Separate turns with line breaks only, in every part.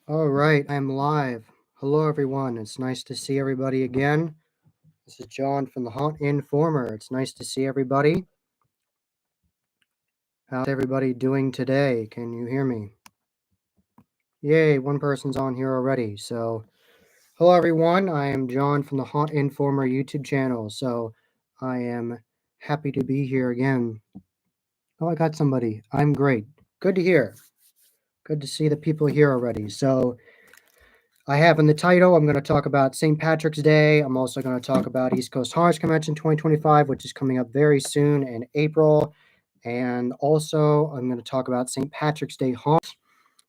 All right, I'm live. Hello, everyone. It's nice to see everybody again. This is John from the Haunt Informer. It's nice to see everybody. How's everybody doing today? Can you hear me? Yay, one person's on here already. So, hello, everyone. I am John from the Haunt Informer YouTube channel. So, I am happy to be here again. Oh, I got somebody. I'm great. Good to hear. Good to see the people here already. So, I have in the title, I'm going to talk about St. Patrick's Day. I'm also going to talk about East Coast Haunters Convention 2025, which is coming up very soon in April. And also, I'm going to talk about St. Patrick's Day haunts,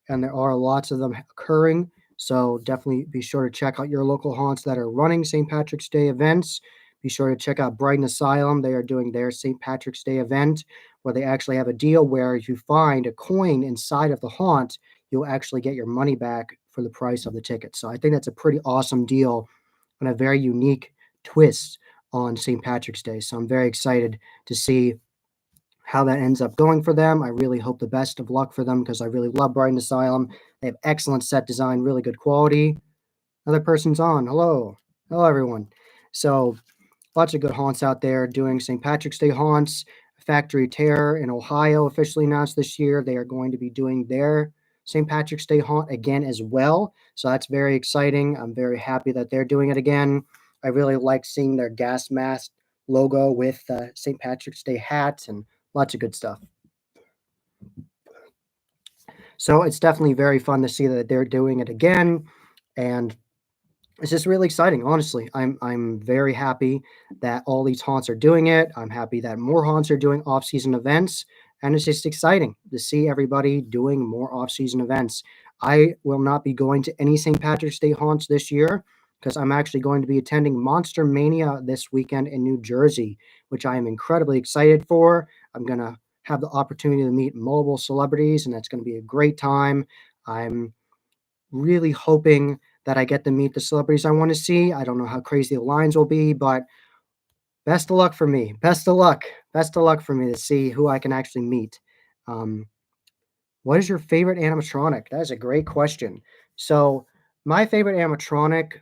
and there are lots of them occurring. So definitely be sure to check out your local haunts that are running St. Patrick's Day events. Be sure to check out Brighton Asylum. They are doing their St. Patrick's Day event where they actually have a deal where if you find a coin inside of the haunt, you'll actually get your money back for the price of the ticket. So I think that's a pretty awesome deal and a very unique twist on St. Patrick's Day. So I'm very excited to see how that ends up going for them. I really hope the best of luck for them because I really love Brighton Asylum. They have excellent set design, really good quality. Another person's on. Hello. Hello, everyone. So lots of good haunts out there doing St. Patrick's Day haunts. Factory Terror in Ohio officially announced this year they are going to be doing their St. Patrick's Day haunt again as well. So that's very exciting. I'm very happy that they're doing it again. I really like seeing their gas mask logo with St. Patrick's Day hats and lots of good stuff. So it's definitely very fun to see that they're doing it again. And it's just really exciting, honestly. I'm very happy that all these haunts are doing it. I'm happy that more haunts are doing off-season events, and it's just exciting to see everybody doing more off-season events. I will not be going to any St. Patrick's Day haunts this year because I'm actually going to be attending Monster Mania this weekend in New Jersey, which I am incredibly excited for. I'm going to have the opportunity to meet multiple celebrities, and that's going to be a great time. I'm really hoping that I get to meet the celebrities I want to see. I don't know how crazy the lines will be, but best of luck for me. Best of luck. Best of luck for me to see who I can actually meet. Um, what is your favorite animatronic? That is a great question. So, my favorite animatronic,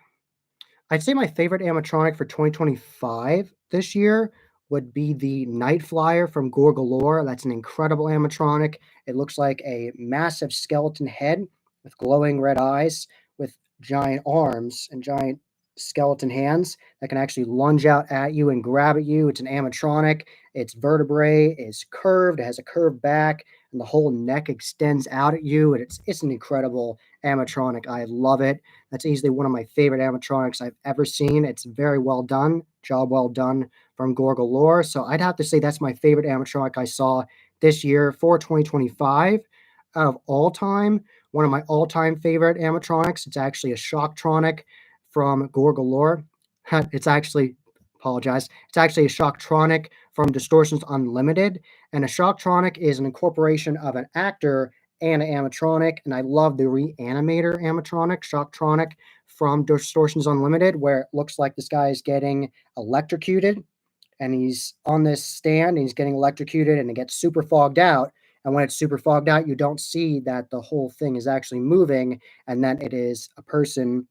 I'd say my favorite animatronic for 2025 this year would be the Night Flyer from Gorgalore. That's an incredible animatronic. It looks like a massive skeleton head with glowing red eyes, with giant arms and giant skeleton hands that can actually lunge out at you and grab at you. It's an animatronic. Its vertebrae is curved. It has a curved back, and the whole neck extends out at you. And it's an incredible animatronic. I love it. That's easily one of my favorite animatronics I've ever seen. It's very well done, job well done from Gorgalore. So I'd have to say that's my favorite animatronic I saw this year for 2025. Out of all time, one of my all-time favorite animatronics, it's actually a Shocktronic from Gorgalore. It's actually, apologize, it's actually a Shocktronic from Distortions Unlimited. And a Shocktronic is an incorporation of an actor and an animatronic, and I love the Reanimator animatronic, Shocktronic from Distortions Unlimited, where it looks like this guy is getting electrocuted, and he's on this stand, and he's getting electrocuted, and it gets super fogged out. And when it's super fogged out, you don't see that the whole thing is actually moving, and then it is a person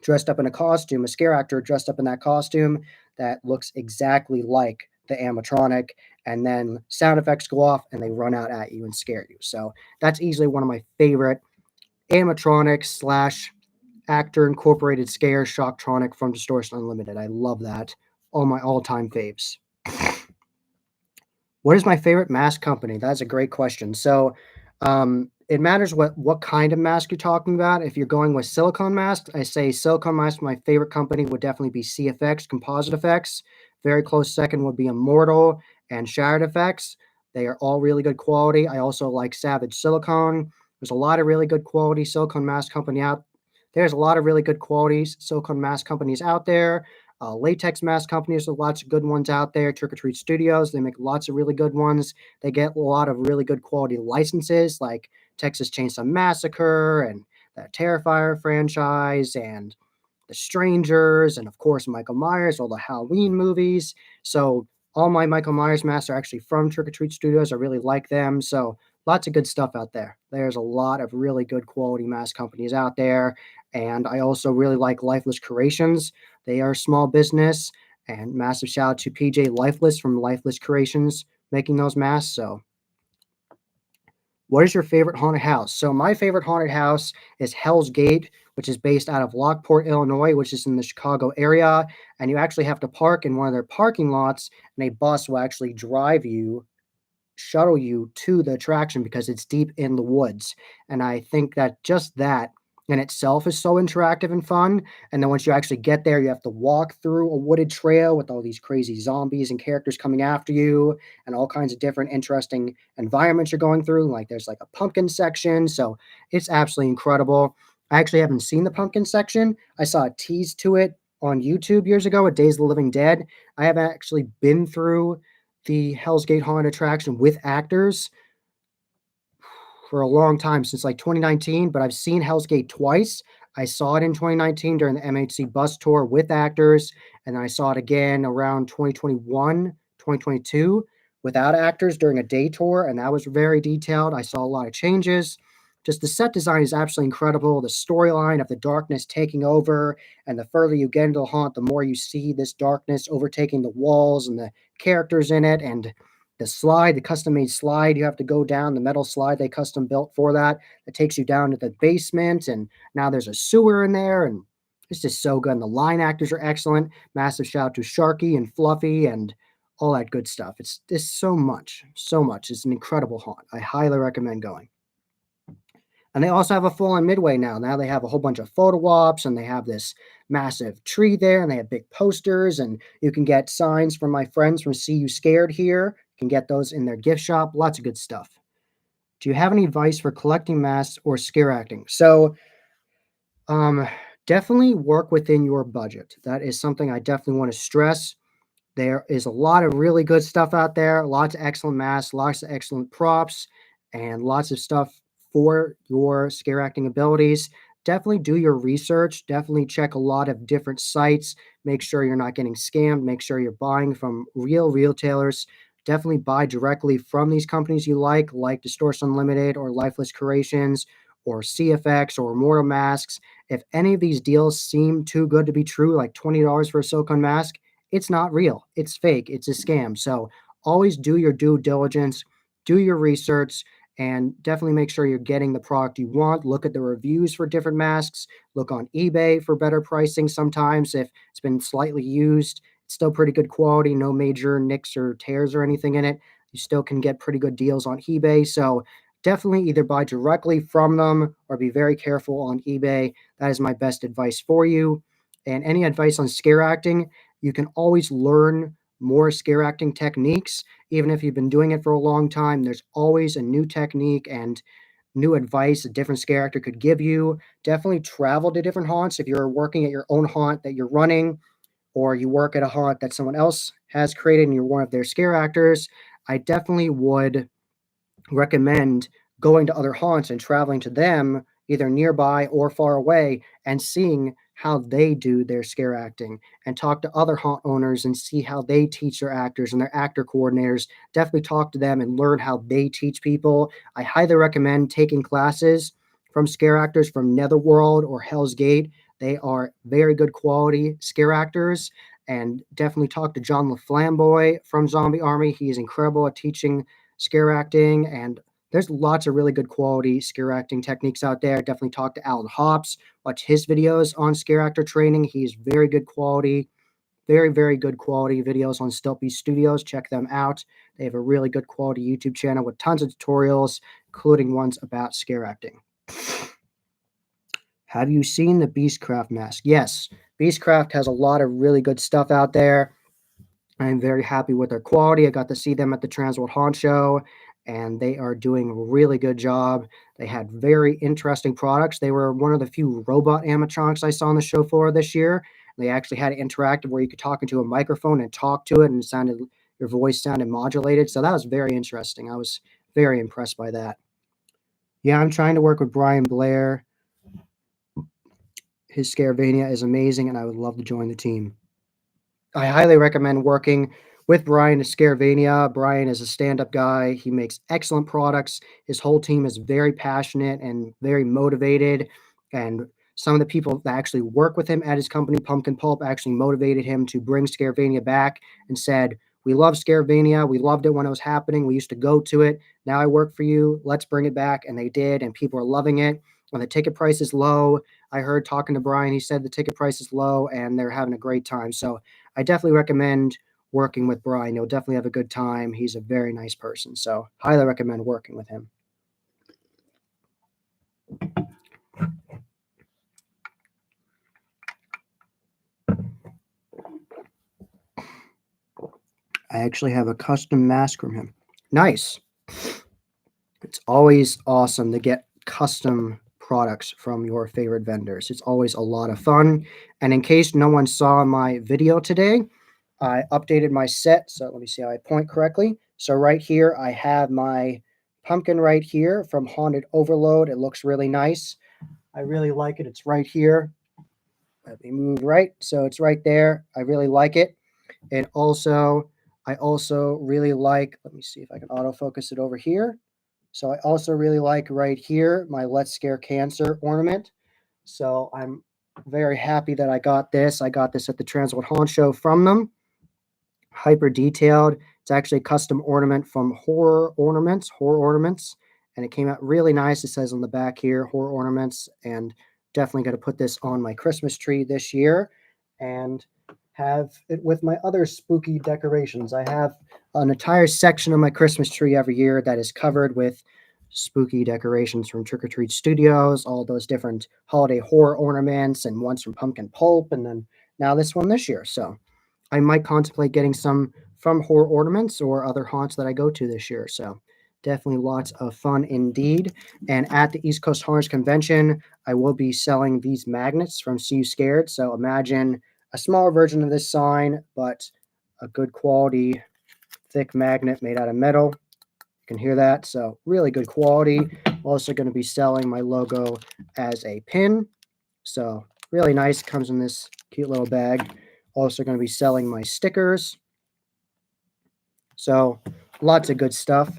dressed up in a costume, a scare actor dressed up in that costume that looks exactly like the animatronic, and then sound effects go off and they run out at you and scare you. So that's easily one of my favorite animatronics slash actor incorporated scare Shocktronic from Distortion Unlimited. I love that. All my all-time faves. What is my favorite mask company? That's a great question. So, it matters what kind of mask you're talking about. If you're going with silicone masks, I say silicone masks. My favorite company would definitely be CFX, Composite Effects. Very close second would be Immortal and Shattered Effects. They are all really good quality. I also like Savage Silicone. There's a lot of really good quality silicone mask company out. There's a lot of really good quality silicone mask companies out there. Latex mask companies, there's lots of good ones out there. Trick or Treat Studios, they make lots of really good ones. They get a lot of really good quality licenses like Texas Chainsaw Massacre and the Terrifier franchise and The Strangers and, of course, Michael Myers, all the Halloween movies. So all my Michael Myers masks are actually from Trick or Treat Studios. I really like them. So lots of good stuff out there. There's a lot of really good quality mask companies out there. And I also really like Lifeless Creations. They are a small business. And massive shout out to PJ Lifeless from Lifeless Creations making those masks. So, what is your favorite haunted house? So, my favorite haunted house is Hell's Gate, which is based out of Lockport, Illinois, which is in the Chicago area. And you actually have to park in one of their parking lots, and a bus will actually shuttle you to the attraction because it's deep in the woods. And I think that just that in itself is so interactive and fun. And then once you actually get there, you have to walk through a wooded trail with all these crazy zombies and characters coming after you and all kinds of different interesting environments you're going through. Like there's like a pumpkin section. So it's absolutely incredible. I actually haven't seen the pumpkin section. I saw a tease to it on YouTube years ago at Days of the Living Dead. I haven't actually been through the Hell's Gate Haunted attraction with actors for a long time, since like 2019, but I've seen Hell's Gate twice. I saw it in 2019 during the MHC bus tour with actors, and then I saw it again around 2021, 2022 without actors during a day tour, and that was very detailed. I saw a lot of changes. Just the set design is absolutely incredible. The storyline of the darkness taking over, and the further you get into the haunt, the more you see this darkness overtaking the walls and the characters in it, and the slide, the custom made slide, you have to go down the metal slide they custom built for that. That takes you down to the basement, and now there's a sewer in there, and it's just so good. And the line actors are excellent. Massive shout out to Sharky and Fluffy and all that good stuff. It's so much, so much. It's an incredible haunt. I highly recommend going. And they also have a full-on Midway now. Now they have a whole bunch of photo ops, and they have this massive tree there, and they have big posters, and you can get signs from my friends from See You Scared here. You can get those in their gift shop. Lots of good stuff. Do you have any advice for collecting masks or scare acting? So, definitely work within your budget. That is something I definitely want to stress. There is a lot of really good stuff out there, lots of excellent masks, lots of excellent props, and lots of stuff for your scare acting abilities. Definitely do your research. Definitely check a lot of different sites. Make sure you're not getting scammed. Make sure you're buying from real retailers. Definitely buy directly from these companies you like Distortion Unlimited or Lifeless Creations or CFX or Immortal Masks. If any of these deals seem too good to be true, like $20 for a silicone mask, it's not real. It's fake. It's a scam. So always do your due diligence, do your research, and definitely make sure you're getting the product you want. Look at the reviews for different masks. Look on eBay for better pricing sometimes. If it's been slightly used, it's still pretty good quality, no major nicks or tears or anything in it. You still can get pretty good deals on eBay. So definitely either buy directly from them or be very careful on eBay. That is my best advice for you. And any advice on scare acting, you can always learn more scare acting techniques. Even if you've been doing it for a long time, there's always a new technique and new advice a different scare actor could give you. Definitely travel to different haunts. If you're working at your own haunt that you're running, or you work at a haunt that someone else has created and you're one of their scare actors, I definitely would recommend going to other haunts and traveling to them either nearby or far away and seeing how they do their scare acting and talk to other haunt owners and see how they teach their actors and their actor coordinators. Definitely talk to them and learn how they teach people. I highly recommend taking classes from scare actors from Netherworld or Hell's Gate. They are very good quality scare actors. And definitely talk to John LaFlamboy from Zombie Army. He is incredible at teaching scare acting, and there's lots of really good quality scare acting techniques out there. Definitely talk to Alan Hops, watch his videos on scare actor training. He's very good quality, very, very good quality videos on Stiltby Studios. Check them out. They have a really good quality YouTube channel with tons of tutorials, including ones about scare acting. Have you seen the Beastcraft mask? Yes, Beastcraft has a lot of really good stuff out there. I'm very happy with their quality. I got to see them at the Transworld Haunt Show, and they are doing a really good job. They had very interesting products. They were one of the few robot animatronics I saw on the show floor this year. They actually had it interactive where you could talk into a microphone and talk to it, and your voice sounded modulated. So that was very interesting. I was very impressed by that. Yeah, I'm trying to work with Brian Blair. His Scarevania is amazing, and I would love to join the team. I highly recommend working with Brian at Scaravania. Brian is a stand-up guy. He makes excellent products. His whole team is very passionate and very motivated. And some of the people that actually work with him at his company, Pumpkin Pulp, actually motivated him to bring Scaravania back and said, "We love Scaravania. We loved it when it was happening. We used to go to it. Now I work for you. Let's bring it back." And they did, and people are loving it. When the ticket price is low, I heard talking to Brian, he said the ticket price is low and they're having a great time. So I definitely recommend working with Brian. You'll definitely have a good time. He's a very nice person. So highly recommend working with him. I actually have a custom mask from him. Nice. It's always awesome to get custom products from your favorite vendors. It's always a lot of fun. And in case no one saw my video today, I updated my set. So let me see how I point correctly. So right here, I have my pumpkin right here from Haunted Overload. It looks really nice. I really like it. It's right here. Let me move right. So it's right there. I really like it. And also, I also really like, let me see if I can autofocus it over here. So I also really like right here, my Let's Scare Cancer ornament. So I'm very happy that I got this. I got this at the Transworld Haunt Show from them. Hyper detailed. It's actually a custom ornament from Horror Ornaments, and it came out really nice. It says on the back here, Horror Ornaments, and definitely going to put this on my Christmas tree this year and have it with my other spooky decorations. I have an entire section of my Christmas tree every year that is covered with spooky decorations from Trick or Treat Studios, all those different holiday horror ornaments, and ones from Pumpkin Pulp, and then now this one this year. So I might contemplate getting some from Horror Ornaments or other haunts that I go to this year. So definitely lots of fun indeed. And at the East Coast Haunters Convention, I will be selling these magnets from See You Scared. So imagine a smaller version of this sign, but a good quality, thick magnet made out of metal. You can hear that. So really good quality. Also going to be selling my logo as a pin. So really nice. Comes in this cute little bag. Also going to be selling my stickers. So lots of good stuff.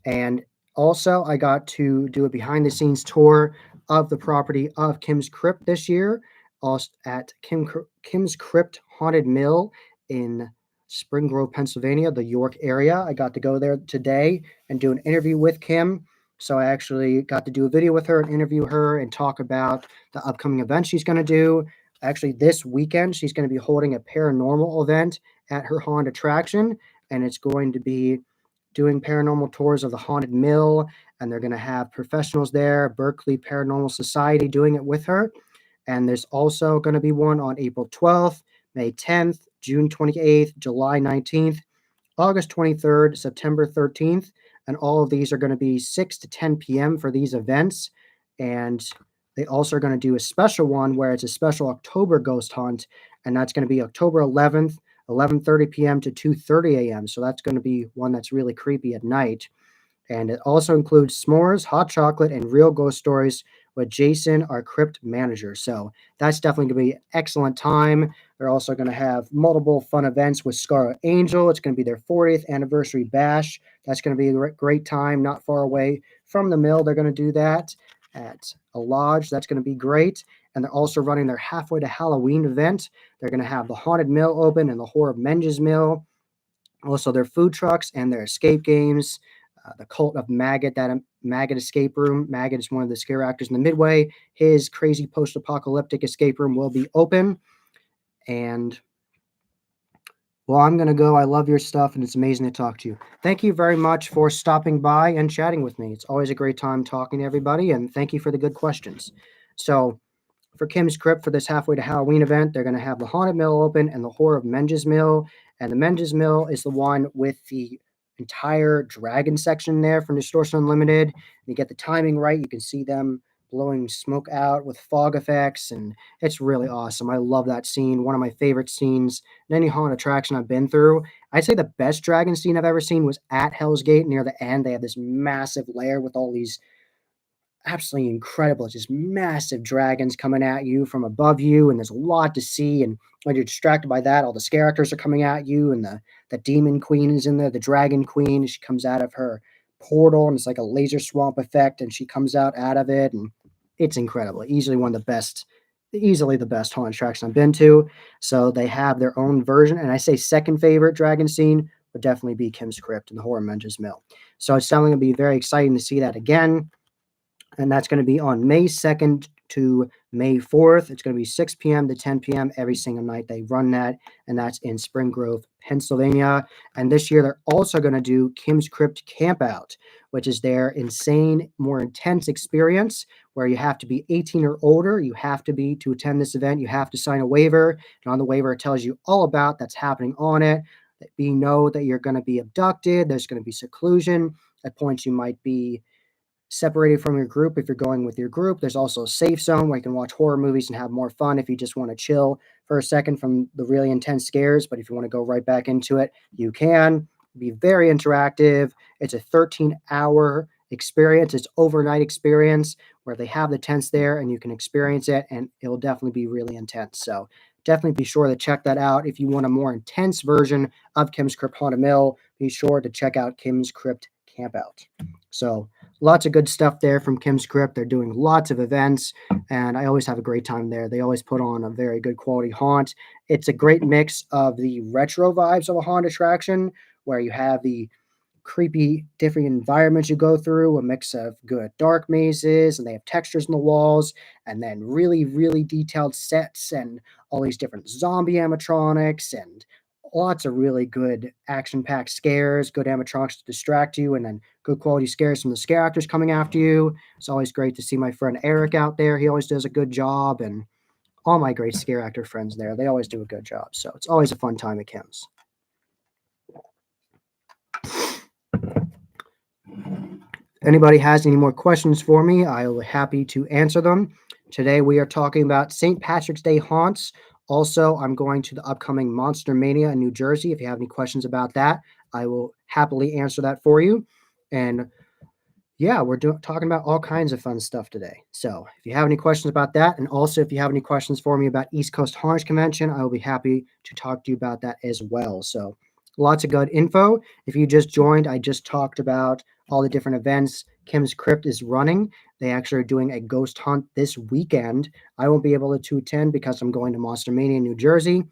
And also I got to do a behind the scenes tour of the property of Kim's Crypt this year, also at Kim's Crypt Haunted Mill in Spring Grove, Pennsylvania, the York area. I got to go there today and do an interview with Kim. So I actually got to do a video with her and interview her and talk about the upcoming event she's going to do. Actually, this weekend, she's going to be holding a paranormal event at her haunted attraction, and it's going to be doing paranormal tours of the Haunted Mill, and they're going to have professionals there, Berkeley Paranormal Society doing it with her. And there's also going to be one on April 12th, May 10th, June 28th, July 19th, August 23rd, September 13th, and all of these are going to be 6 to 10 p.m. for these events. And they also are going to do a special one where it's a special October ghost hunt, and that's going to be October 11th, 11:30 p.m. to 2:30 a.m. So that's going to be one that's really creepy at night. And it also includes s'mores, hot chocolate, and real ghost stories with Jason, our crypt manager. So that's definitely going to be an excellent time. They're also going to have multiple fun events with Scarlet Angel. It's going to be their 40th anniversary bash. That's going to be a great time, not far away from the mill. They're going to do that at a lodge. That's going to be great. And they're also running their halfway to Halloween event. They're going to have the Haunted Mill open and the Horror of Menges Mill. Also, their food trucks and their escape games. The Cult of Maggot, that Maggot escape room. Maggot is one of the scare actors in the Midway. His crazy post-apocalyptic escape room will be open. And, well, I'm going to go. I love your stuff, and it's amazing to talk to you. Thank you very much for stopping by and chatting with me. It's always a great time talking to everybody, and thank you for the good questions. So, for Kim's Crypt, for this halfway to Halloween event, they're going to have the Haunted Mill open and the Horror of Menges Mill. And the Menges Mill is the one with the entire dragon section there from Distortion Unlimited. And you get the timing right. You can see them blowing smoke out with fog effects, and it's really awesome. I love that scene. One of my favorite scenes in any haunted attraction I've been through. I'd say the best dragon scene I've ever seen was at Hell's Gate near the end. They have this massive lair with all these absolutely incredible. It's just massive dragons coming at you from above you, and there's a lot to see. And when you're distracted by that, all the scare actors are coming at you, and the demon queen is in there, the dragon queen. She comes out of her portal, and it's like a laser swamp effect, and she comes out of it, and it's incredible. Easily one of the best, easily the best haunted attraction I've been to. So they have their own version, and I say second favorite dragon scene would definitely be Kim's Crypt and the Horror Menges Mill. So it's definitely going to be very exciting to see that again, and that's going to be on May 2nd to May 4th. It's going to be 6 p.m. to 10 p.m. every single night they run that, and that's in Spring Grove, Pennsylvania. And this year they're also going to do Kim's Crypt Campout, which is their insane, more intense experience where you have to be 18 or older. You have to be to attend this event. You have to sign a waiver, and on the waiver it tells you all about that's happening on it. That you know that you're going to be abducted. There's going to be seclusion. At points you might be separated from your group if you're going with your group. There's also a safe zone where you can watch horror movies and have more fun if you just want to chill for a second from the really intense scares. But if you want to go right back into it, you can. Be very interactive. It's a 13-hour experience. It's overnight experience where they have the tents there and you can experience it, and it'll definitely be really intense. So definitely be sure to check that out. If you want a more intense version of Kim's Crypt Haunted Mill, be sure to check out Kim's Crypt Campout. So lots of good stuff there from Kim's Crypt. They're doing lots of events, and I always have a great time there. They always put on a very good quality haunt. It's a great mix of the retro vibes of a haunt attraction, where you have the creepy, different environments you go through, a mix of good dark mazes, and they have textures in the walls, and then really, really detailed sets, and all these different zombie animatronics, and lots of really good action-packed scares, good animatronics to distract you, and then good quality scares from the scare actors coming after you. It's always great to see my friend Eric out there. He always does a good job, and all my great scare actor friends there. They always do a good job. So it's always a fun time at Kim's. Anybody has any more questions for me, I'll be happy to answer them. Today we are talking about St. Patrick's Day haunts. Also, I'm going to the upcoming Monster Mania in New Jersey. If you have any questions about that, I will happily answer that for you. And yeah, we're talking about all kinds of fun stuff today. So if you have any questions about that, and also if you have any questions for me about East Coast Haunted Convention, I will be happy to talk to you about that as well. So lots of good info. If you just joined, I just talked about all the different events Kim's Crypt is running. They actually are doing a ghost hunt this weekend. I won't be able to attend because I'm going to Monster Mania in New Jersey,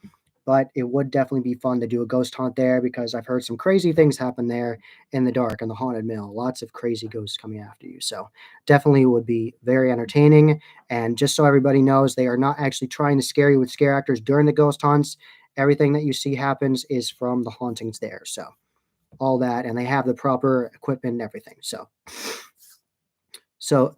but it would definitely be fun to do a ghost hunt there because I've heard some crazy things happen there in the dark in the haunted mill. Lots of crazy ghosts coming after you. So definitely would be very entertaining. And just so everybody knows, they are not actually trying to scare you with scare actors during the ghost hunts. Everything that you see happens is from the hauntings there. So all that, and they have the proper equipment and everything. So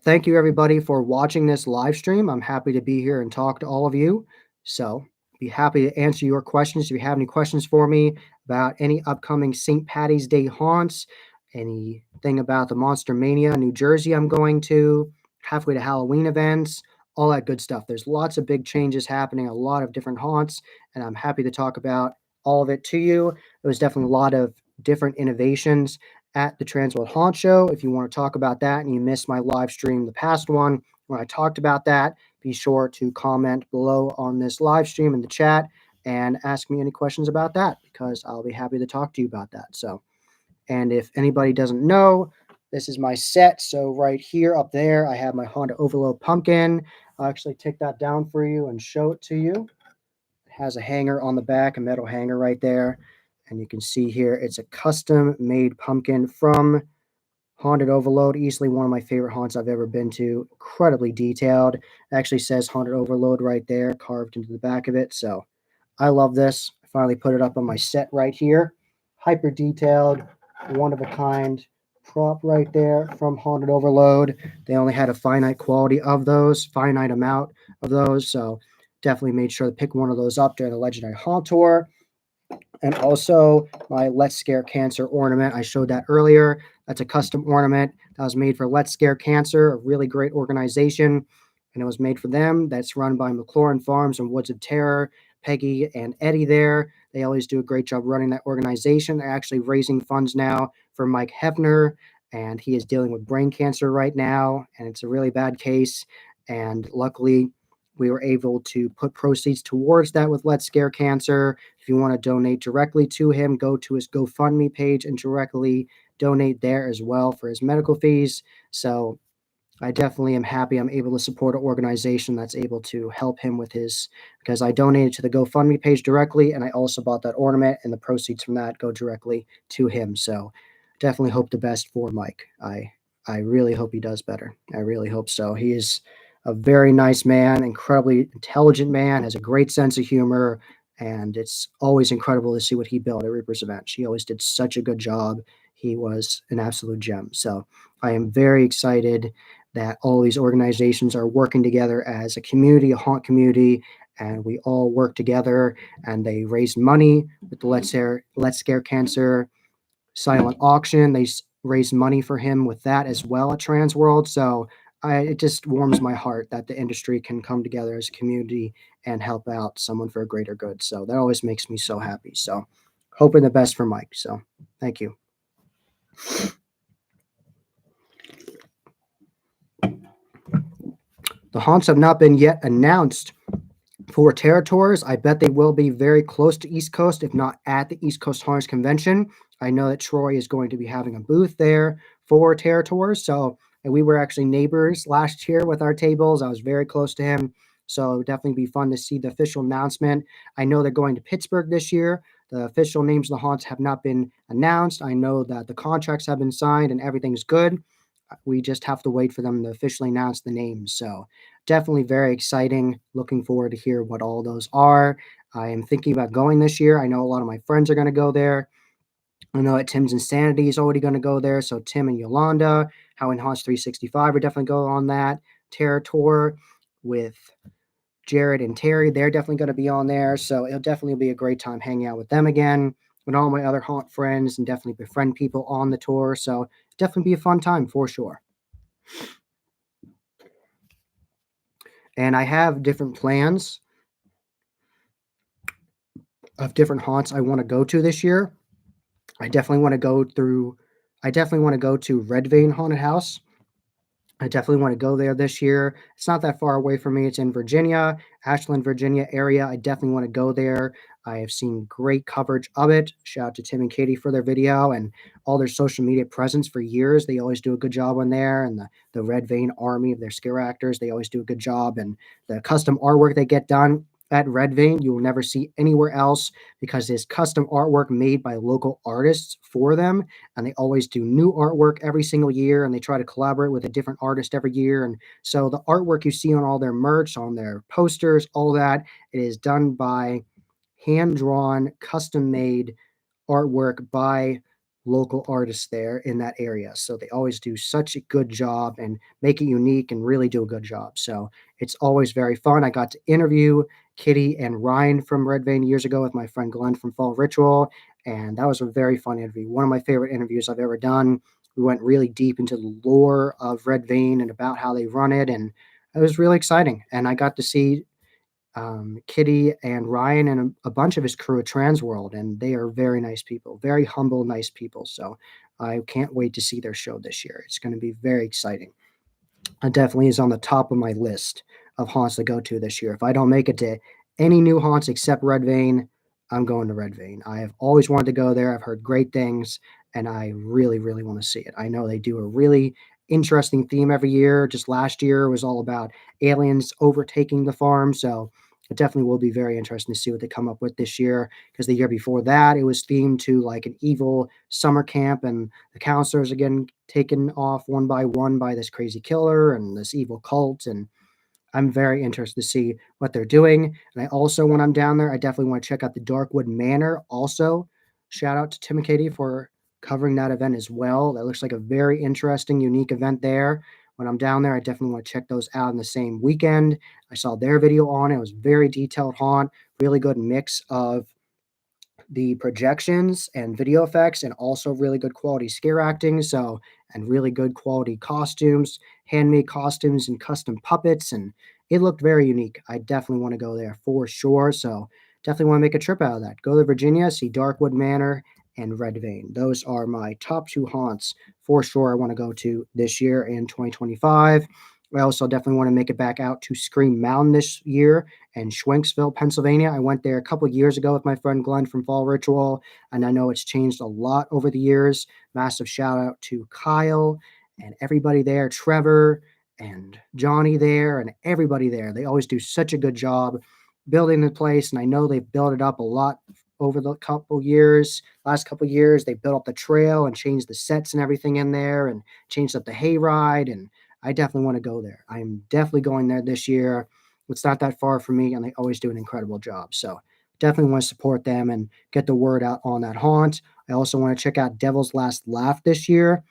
thank you everybody for watching this live stream. I'm happy to be here and talk to all of you. So be happy to answer your questions. If you have any questions for me about any upcoming St. Paddy's Day haunts, anything about the Monster Mania New Jersey I'm going to, halfway to Halloween events, all that good stuff. There's lots of big changes happening, a lot of different haunts, and I'm happy to talk about all of it to you. There was definitely a lot of different innovations at the Transworld Haunt Show. If you want to talk about that and you missed my live stream, the past one, where I talked about that, be sure to comment below on this live stream in the chat and ask me any questions about that because I'll be happy to talk to you about that. So, and if anybody doesn't know, this is my set. So right here up there, I have my Honda Overload pumpkin. I'll actually take that down for you and show it to you. It has a hanger on the back, a metal hanger right there. And you can see here, it's a custom made pumpkin from Haunted Overload, easily one of my favorite haunts I've ever been to. Incredibly detailed. It actually says Haunted Overload right there, carved into the back of it. So I love this. I finally put it up on my set right here. Hyper detailed, one of a kind prop right there from Haunted Overload. They only had a finite quality of those, finite amount of those. So definitely made sure to pick one of those up during the Legendary Haunt Tour. And also my Let's Scare Cancer ornament. I showed that earlier. That's a custom ornament that was made for Let's Scare Cancer, a really great organization. And it was made for them. That's run by McLaurin Farms and Woods of Terror. Peggy and Eddie there. They always do a great job running that organization. They're actually raising funds now for Mike Hefner and he is dealing with brain cancer right now, and it's a really bad case. And luckily, we were able to put proceeds towards that with Let's Scare Cancer. If you want to donate directly to him, go to his GoFundMe page and directly donate there as well for his medical fees. So I definitely am happy I'm able to support an organization that's able to help him with his, because I donated to the GoFundMe page directly, and I also bought that ornament, and the proceeds from that go directly to him. So definitely hope the best for Mike. I really hope he does better. I really hope so. He is a very nice man, incredibly intelligent man, has a great sense of humor, and it's always incredible to see what he built at Reaper's Event. He always did such a good job. He was an absolute gem. So I am very excited that all these organizations are working together as a community, a haunt community, and we all work together, and they raised money with the Let's Scare Cancer silent auction. They raised money for him with that as well at Trans World. So it just warms my heart that the industry can come together as a community and help out someone for a greater good. So that always makes me so happy. So hoping the best for Mike. So thank you. The haunts have not been yet announced for territories. I bet they will be very close to East Coast, if not at the East Coast Haunters Convention. I know that Troy is going to be having a booth there for territories. So, and we were actually neighbors last year with our tables. I was very close to him. So it would definitely be fun to see the official announcement. I know they're going to Pittsburgh this year. The official names of the haunts have not been announced. I know that the contracts have been signed and everything's good. We just have to wait for them to officially announce the names. So definitely very exciting. Looking forward to hear what all those are. I am thinking about going this year. I know a lot of my friends are going to go there. I know that Tim's Insanity is already going to go there. So Tim and Yolanda, How in Haunts 365 are definitely going on that Terror Tour with Jared and Terry. They're definitely going to be on there. So it'll definitely be a great time hanging out with them again, with all my other haunt friends, and definitely befriend people on the tour. So definitely be a fun time for sure. And I have different plans of different haunts I want to go to this year. I definitely want to go to Red Vein Haunted House. I definitely want to go there this year. It's not that far away from me. It's in Virginia, Ashland, Virginia area. I definitely want to go there. I have seen great coverage of it. Shout out to Tim and Katie for their video and all their social media presence for years. They always do a good job on there. And the Red Vein army of their scare actors, they always do a good job. And the custom artwork they get done at Red Vein, you will never see anywhere else, because it's custom artwork made by local artists for them. And they always do new artwork every single year, and they try to collaborate with a different artist every year. And so the artwork you see on all their merch, on their posters, all that, it is done by hand-drawn, custom-made artwork by local artists there in that area. So they always do such a good job and make it unique and really do a good job. So it's always very fun. I got to interview Kitty and Ryan from Red Vein years ago with my friend Glenn from Fall Ritual, and that was a very fun interview. One of my favorite interviews I've ever done. We went really deep into the lore of Red Vein and about how they run it, and it was really exciting. And I got to see Kitty and Ryan and a bunch of his crew at Trans World, and they are very nice people, very humble, nice people. So I can't wait to see their show this year. It's going to be very exciting. It definitely is on the top of my list of haunts to go to this year. If I don't make it to any new haunts except Red Vein, I'm going to Red Vein. I have always wanted to go there. I've heard great things, and I really, really want to see it. I know they do a really interesting theme every year. Just last year was all about aliens overtaking the farm. So it definitely will be very interesting to see what they come up with this year, because the year before that, it was themed to like an evil summer camp, and the counselors are getting taken off one by one by this crazy killer and this evil cult. And I'm very interested to see what they're doing. And I also, when I'm down there, I definitely want to check out the Darkwood Manor. Also, shout out to Tim and Katie for covering that event as well. That looks like a very interesting, unique event there. When I'm down there, I definitely want to check those out in the same weekend. I saw their video on it. It was very detailed haunt, really good mix of the projections and video effects, and also really good quality scare acting. So, and really good quality costumes, handmade costumes and custom puppets. And it looked very unique. I definitely want to go there for sure. So definitely want to make a trip out of that. Go to Virginia, see Darkwood Manor, and Red Vein. Those are my top 2 haunts for sure I want to go to this year in 2025. I also definitely want to make it back out to Scream Mountain this year in Schwenksville, Pennsylvania. I went there a couple years ago with my friend Glenn from Fall Ritual, and I know it's changed a lot over the years. Massive shout out to Kyle and everybody there, Trevor and Johnny there, and everybody there. They always do such a good job building the place, and I know they've built it up a lot over the last couple years. They built up the trail and changed the sets and everything in there and changed up the hayride, and I definitely want to go there. I'm definitely going there this year. It's not that far from me, and they always do an incredible job. So definitely want to support them and get the word out on that haunt. I also want to check out Devil's Last Laugh this year,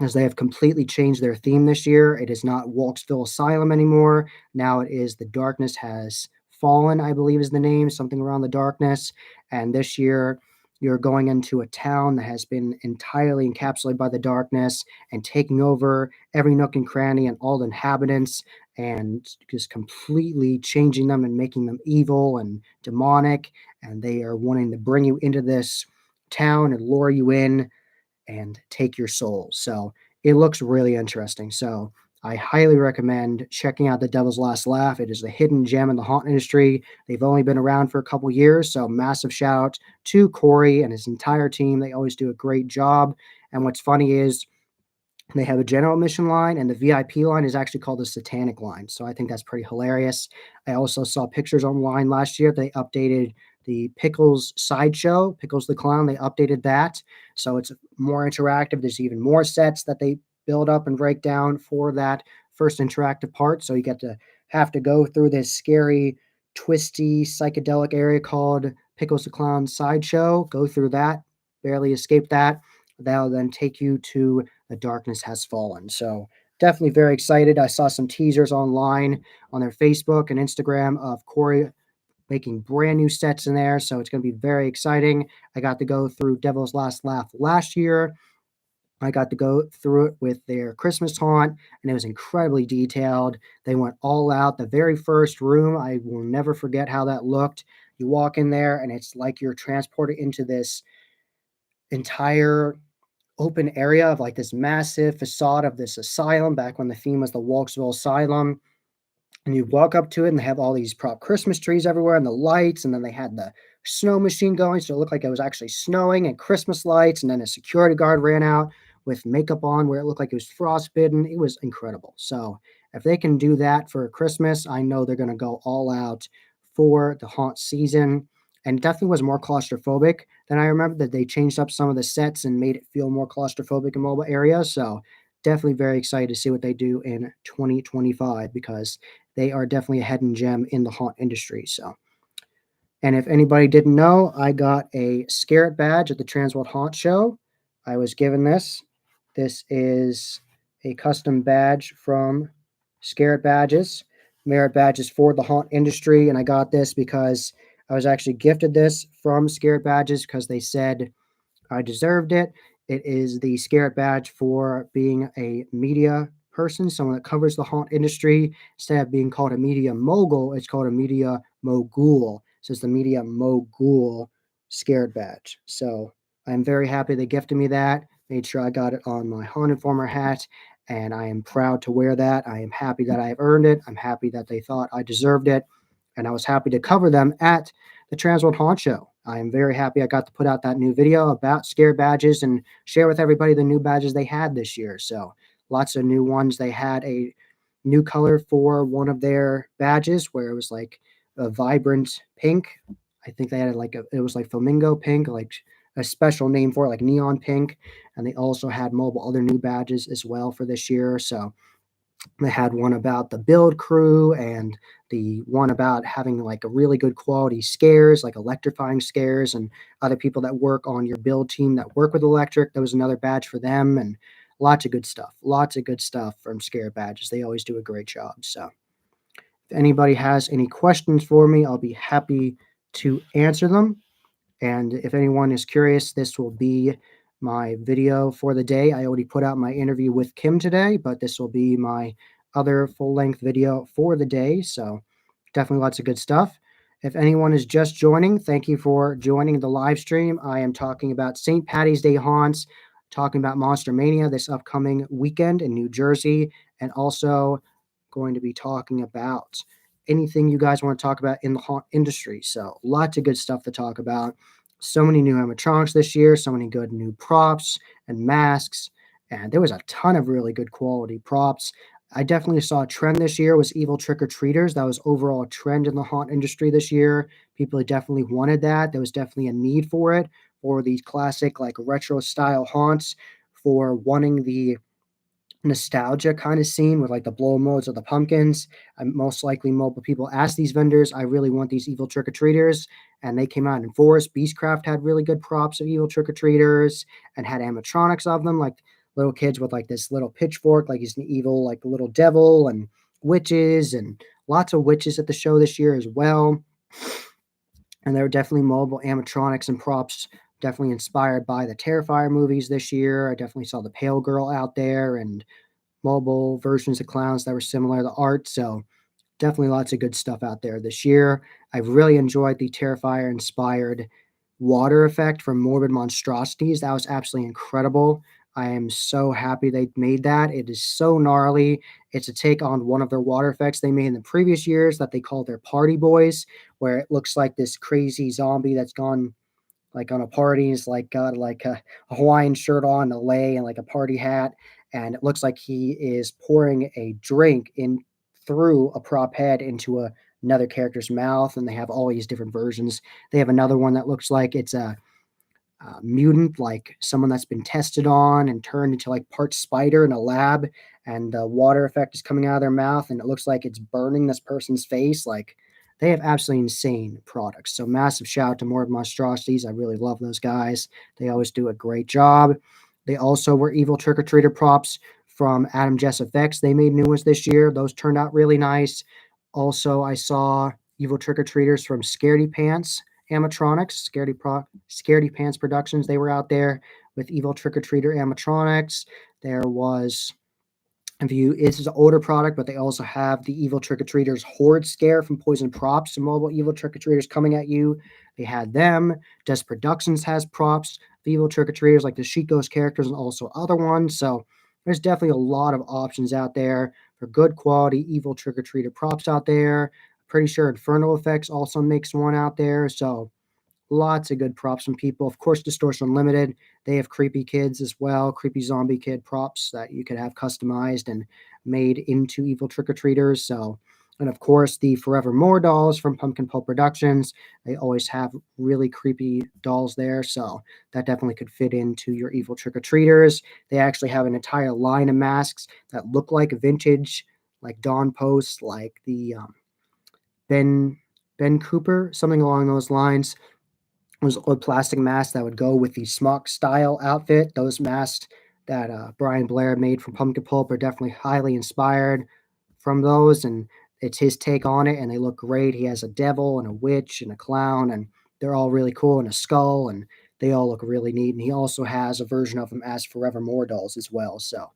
as they have completely changed their theme this year. It is not Walksville Asylum anymore. Now it is The Darkness Has Fallen, I believe is the name, something around the darkness. And this year, you're going into a town that has been entirely encapsulated by the darkness and taking over every nook and cranny and all the inhabitants and just completely changing them and making them evil and demonic. And they are wanting to bring you into this town and lure you in and take your soul. So it looks really interesting. So I highly recommend checking out The Devil's Last Laugh. It is a hidden gem in the haunt industry. They've only been around for a couple years, so massive shout out to Corey and his entire team. They always do a great job. And what's funny is they have a general admission line, and the VIP line is actually called the Satanic line. So I think that's pretty hilarious. I also saw pictures online last year. They updated the Pickles sideshow, Pickles the Clown. They updated that. So it's more interactive. There's even more sets that they build up and break down for that first interactive part. So you get to have to go through this scary, twisty, psychedelic area called Pickles the Clown sideshow. Go through that, barely escape that. That'll then take you to The Darkness Has Fallen. So definitely very excited. I saw some teasers online on their Facebook and Instagram of Corey making brand new sets in there. So it's going to be very exciting. I got to go through Devil's Last Laugh last year. I got to go through it with their Christmas haunt, and it was incredibly detailed. They went all out. The very first room, I will never forget how that looked. You walk in there, and it's like you're transported into this entire open area of like this massive facade of this asylum back when the theme was the Walksville Asylum. And you walk up to it and they have all these prop Christmas trees everywhere and the lights. And then they had the snow machine going. So it looked like it was actually snowing and Christmas lights. And then a security guard ran out with makeup on where it looked like it was frostbitten. It was incredible. So if they can do that for Christmas, I know they're going to go all out for the haunt season. And it definitely was more claustrophobic than I remember. That they changed up some of the sets and made it feel more claustrophobic in mobile areas. So definitely very excited to see what they do in 2025, because they are definitely a hidden gem in the haunt industry. So, and if anybody didn't know, I got a Scarlet badge at the Transworld Haunt Show. I was given this. This is a custom badge from Scarlet Badges, merit badges for the haunt industry. And I got this because I was actually gifted this from Scarlet Badges because they said I deserved it. It is the Scarlet badge for being a media person, someone that covers the haunt industry. Instead of being called a media mogul, it's called a media mogul. So it's the media mogul Scarlet badge. So I'm very happy they gifted me that. Made sure I got it on my Haunt Informer hat, and I am proud to wear that. I am happy that I have earned it. I'm happy that they thought I deserved it, and I was happy to cover them at the Transworld Haunt Show. I am very happy I got to put out that new video about Scarlet badges and share with everybody the new badges they had this year. So lots of new ones. They had a new color for one of their badges where it was like a vibrant pink. I think they had it was like flamingo pink, like a special name for it, like neon pink. And they also had multiple other new badges as well for this year. So they had one about the build crew and the one about having like a really good quality scares, like electrifying scares, and other people that work on your build team that work with electric. There was another badge for them, and lots of good stuff. Lots of good stuff from Scare Badges. They always do a great job. So if anybody has any questions for me, I'll be happy to answer them. And if anyone is curious, this will be my video for the day. I already put out my interview with Kim today, but this will be my other full-length video for the day. So definitely lots of good stuff. If anyone is just joining, thank you for joining the live stream. I am talking about St. Paddy's Day haunts, talking about Monster Mania this upcoming weekend in New Jersey, and also going to be talking about anything you guys want to talk about in the haunt industry. So, lots of good stuff to talk about. So many new animatronics this year, so many good new props and masks, and there was a ton of really good quality props. I definitely saw a trend this year was evil trick-or-treaters. That was overall a trend in the haunt industry this year. People definitely wanted that. There was definitely a need for it, for these classic, like, retro style haunts, for wanting the nostalgia kind of scene with like the blow modes of the pumpkins. Most likely mobile people asked these vendors, I really want these evil trick-or-treaters, and they came out in force. Beastcraft had really good props of evil trick-or-treaters and had animatronics of them, like little kids with like this little pitchfork, like he's an evil, like little devil, and witches, and lots of witches at the show this year as well. And there were definitely mobile animatronics and props, definitely inspired by the Terrifier movies this year. I definitely saw the Pale Girl out there and mobile versions of clowns that were similar to art. So definitely lots of good stuff out there this year. I really enjoyed the Terrifier inspired water effect from Morbid Monstrosities. That was absolutely incredible. I am so happy they made that. It is so gnarly. It's a take on one of their water effects they made in the previous years that they called their Party Boys, where it looks like this crazy zombie that's gone like on a party. He's like got like a Hawaiian shirt on, a lei, and like a party hat, and it looks like he is pouring a drink in through a prop head into another character's mouth. And they have all these different versions. They have another one that looks like it's a mutant, like someone that's been tested on and turned into like part spider in a lab, and the water effect is coming out of their mouth, and it looks like it's burning this person's face. Like, they have absolutely insane products. So massive shout out to More Monstrosities. I really love those guys. They always do a great job. They also were evil trick-or-treater props from Adam Jess Effects. They made new ones this year. Those turned out really nice. Also, I saw evil trick-or-treaters from Scaredy Pants animatronics, Scaredy Pants Productions. They were out there with evil trick-or-treater animatronics. There was, if you, this is an older product, but they also have the evil trick-or-treaters horde scare from Poison Props, some mobile evil trick-or-treaters coming at you. They had them. Des Productions has props, the evil trick-or-treaters like the Sheet Ghost characters and also other ones. So there's definitely a lot of options out there for good quality evil trick-or-treater props out there. Pretty sure Infernal Effects also makes one out there. So lots of good props from people. Of course, Distortion Unlimited, they have creepy kids as well, creepy zombie kid props that you could have customized and made into evil trick-or-treaters. So, and of course, the Forevermore dolls from Pumpkin Pulp Productions, they always have really creepy dolls there. So that definitely could fit into your evil trick-or-treaters. They actually have an entire line of masks that look like vintage, like Dawn Post, like the Ben Cooper, something along those lines. Was old plastic mask that would go with the smock style outfit. Those masks that Brian Blair made from Pumpkin Pulp are definitely highly inspired from those, and it's his take on it, and they look great. He has a devil and a witch and a clown, and they're all really cool, and a skull, and they all look really neat. And he also has a version of them as Forevermore dolls as well. So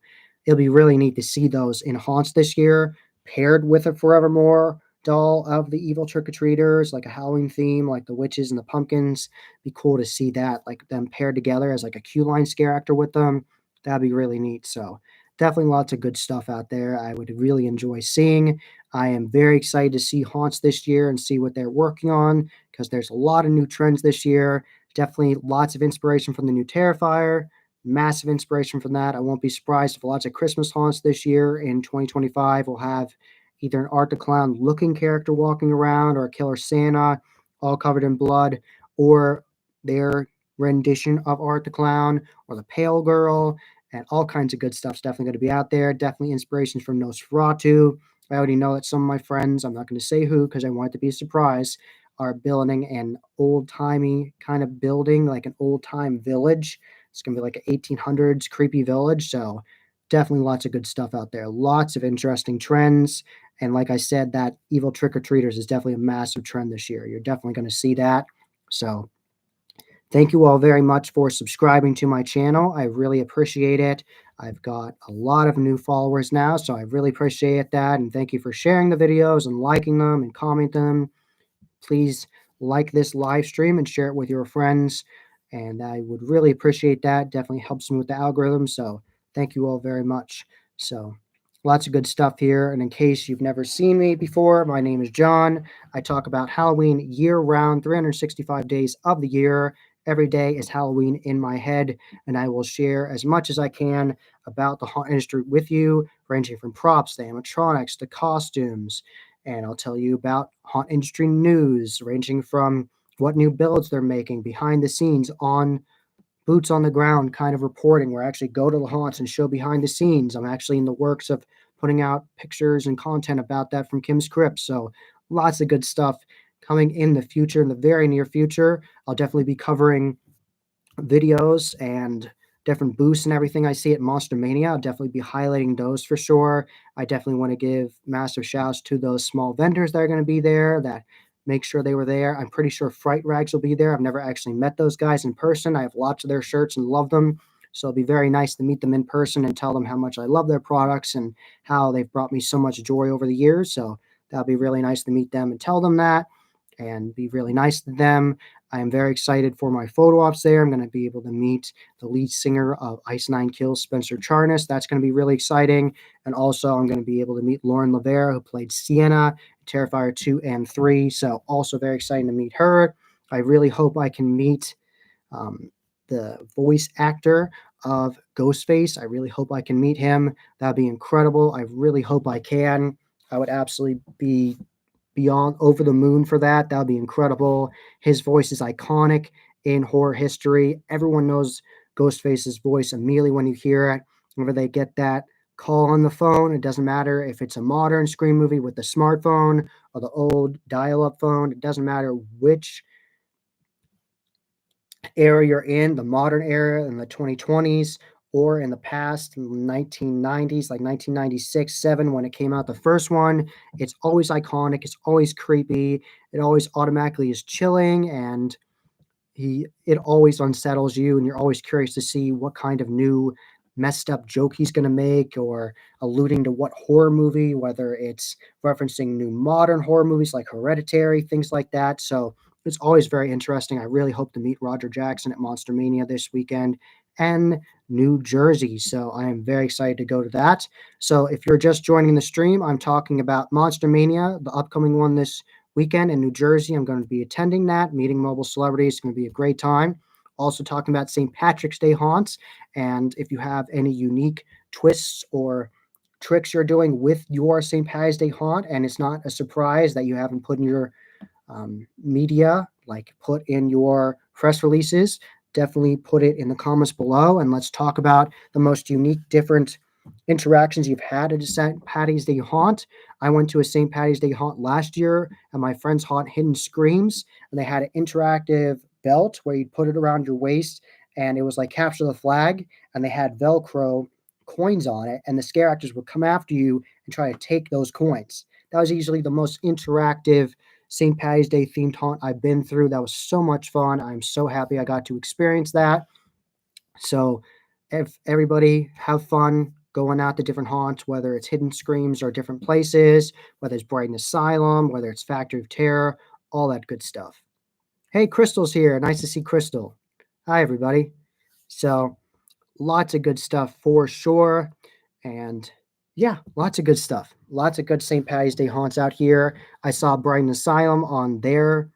it'll be really neat to see those in haunts this year, paired with a Forevermore doll of the evil trick-or-treaters, like a Halloween theme, like the witches and the pumpkins. Be cool to see that, like them paired together as like a Q line scare actor with them. That'd be really neat. So definitely lots of good stuff out there. I would really enjoy seeing. I am very excited to see haunts this year and see what they're working on, because there's a lot of new trends this year. Definitely lots of inspiration from the new Terrifier. Massive inspiration from that. I won't be surprised if lots of Christmas haunts this year in 2025 will have either an Art the Clown looking character walking around or a killer Santa all covered in blood, or their rendition of Art the Clown or the Pale Girl, and all kinds of good stuff's definitely going to be out there. Definitely inspirations from Nosferatu. I already know that some of my friends, I'm not going to say who because I want it to be a surprise, are building an old-timey kind of building, like an old-time village. It's going to be like an 1800s creepy village. So definitely lots of good stuff out there. Lots of interesting trends. And like I said, that evil trick-or-treaters is definitely a massive trend this year. You're definitely going to see that. So thank you all very much for subscribing to my channel. I really appreciate it. I've got a lot of new followers now, so I really appreciate that. And thank you for sharing the videos and liking them and commenting them. please like this live stream and share it with your friends. And I would really appreciate that. Definitely helps me with the algorithm. So thank you all very much. So lots of good stuff here. And in case you've never seen me before, my name is John. I talk about Halloween year round, 365 days of the year. Every day is Halloween in my head, and I will share as much as I can about the haunt industry with you, ranging from props to animatronics to costumes. And I'll tell you about haunt industry news, ranging from what new builds they're making, behind the scenes, on boots on the ground kind of reporting, where I actually go to the haunts and show behind the scenes. I'm actually in the works of putting out pictures and content about that from Kim's Crypt. So lots of good stuff coming in the future, in the very near future. I'll definitely be covering videos and different booths and everything I see at Monster Mania. I'll definitely be highlighting those for sure. I definitely want to give massive shouts to those small vendors that are going to be there, that make sure they were there. I'm pretty sure Fright Rags will be there. I've never actually met those guys in person. I have lots of their shirts and love them. So it'll be very nice to meet them in person and tell them how much I love their products and how they've brought me so much joy over the years. So that'll be really nice to meet them and tell them that and be really nice to them. I am very excited for my photo ops there. I'm going to be able to meet the lead singer of Ice Nine Kills, Spencer Charnas. That's going to be really exciting. And also, I'm going to be able to meet Lauren Lavera, who played Sienna, Terrifier 2 and 3. So, also very exciting to meet her. I really hope I can meet the voice actor of Ghostface. I really hope I can meet him. That'd be incredible. I really hope I can. I would absolutely be beyond over the moon for that. That would be incredible. His voice is iconic in horror history. Everyone knows Ghostface's voice immediately when you hear it. Whenever they get that call on the phone, it doesn't matter if it's a modern Scream movie with the smartphone or the old dial-up phone. It doesn't matter which era you're in, the modern era in the 2020s or in the past 1990s, like 1996, 7, when it came out, the first one. It's always iconic. It's always creepy. It always automatically is chilling, and it always unsettles you, and you're always curious to see what kind of new messed up joke he's going to make, or alluding to what horror movie, whether it's referencing new modern horror movies like Hereditary, things like that. So it's always very interesting. I really hope to meet Roger Jackson at Monster Mania this weekend and New Jersey. So I am very excited to go to that. So if you're just joining the stream, I'm talking about Monster Mania, the upcoming one this weekend in New Jersey. I'm going to be attending that, meeting mobile celebrities. It's going to be a great time. Also talking about St. Patrick's Day haunts, and if you have any unique twists or tricks you're doing with your St. Patty's Day haunt, and it's not a surprise that you haven't put in your media, like put in your press releases, definitely put it in the comments below, and let's talk about the most unique, different interactions you've had at a St. Patty's Day haunt. I went to a St. Patty's Day haunt last year at my friend's haunt, Hidden Screams, and they had an interactive belt where you'd put it around your waist, and it was like capture the flag, and they had Velcro coins on it, and the scare actors would come after you and try to take those coins. That was easily the most interactive St. Patty's Day themed haunt I've been through. That was so much fun. I'm so happy I got to experience that. So if everybody have fun going out to different haunts, whether it's Hidden Screams or different places, whether it's Brighton Asylum, whether it's Factory of Terror, all that good stuff. Hey, Crystal's here. Nice to see Crystal. Hi, everybody. So lots of good stuff for sure. And yeah, lots of good stuff. Lots of good St. Patty's Day haunts out here. I saw Brighton Asylum on their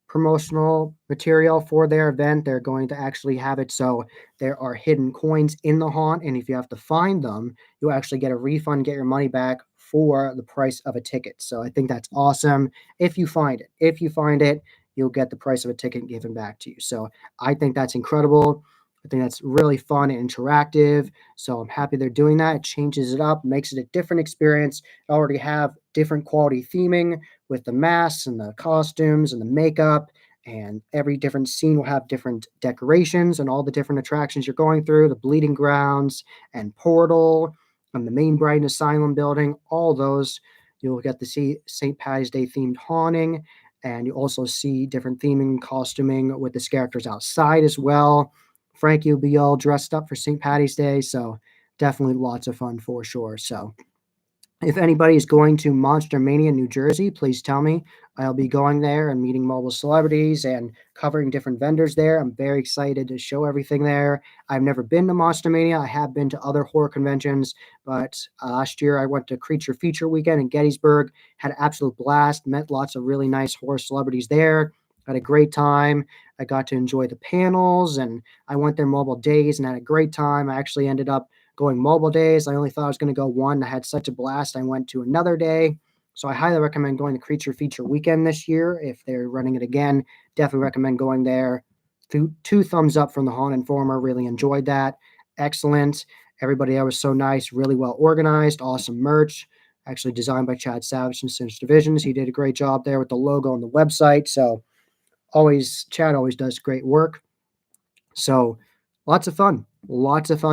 promotional material for their event. They're going to actually have it so there are hidden coins in the haunt, and if you have to find them, you actually get a refund, get your money back for the price of a ticket. So I think that's awesome. If you find it, you'll get the price of a ticket given back to you. So I think that's incredible. I think that's really fun and interactive. So I'm happy they're doing that. It changes it up, makes it a different experience. I already have different quality theming with the masks and the costumes and the makeup, and every different scene will have different decorations and all the different attractions you're going through, the Bleeding Grounds and Portal and the main Brighton Asylum building, all those. You'll get to see St. Patty's Day themed haunting, and you also see different theming and costuming with the characters outside as well. Frankie will be all dressed up for St. Patty's Day, so definitely lots of fun for sure. So If anybody is going to Monster Mania, New Jersey, please tell me. I'll be going there and meeting mobile celebrities and covering different vendors there. I'm very excited to show everything there. I've never been to Monster Mania. I have been to other horror conventions, but last year I went to Creature Feature Weekend in Gettysburg, had an absolute blast, met lots of really nice horror celebrities there, had a great time. I got to enjoy the panels, and I went there mobile days and had a great time. I actually ended up going mobile days. I only thought I was going to go one. I had such a blast. I went to another day. So I highly recommend going to Creature Feature Weekend this year. If they're running it again, definitely recommend going there. Two thumbs up from the Haunt Informer. Really enjoyed that. Excellent. Everybody there was so nice, really well organized, awesome merch. Actually designed by Chad Savage and Cinch Divisions. He did a great job there with the logo on the website. So Chad always does great work. So lots of fun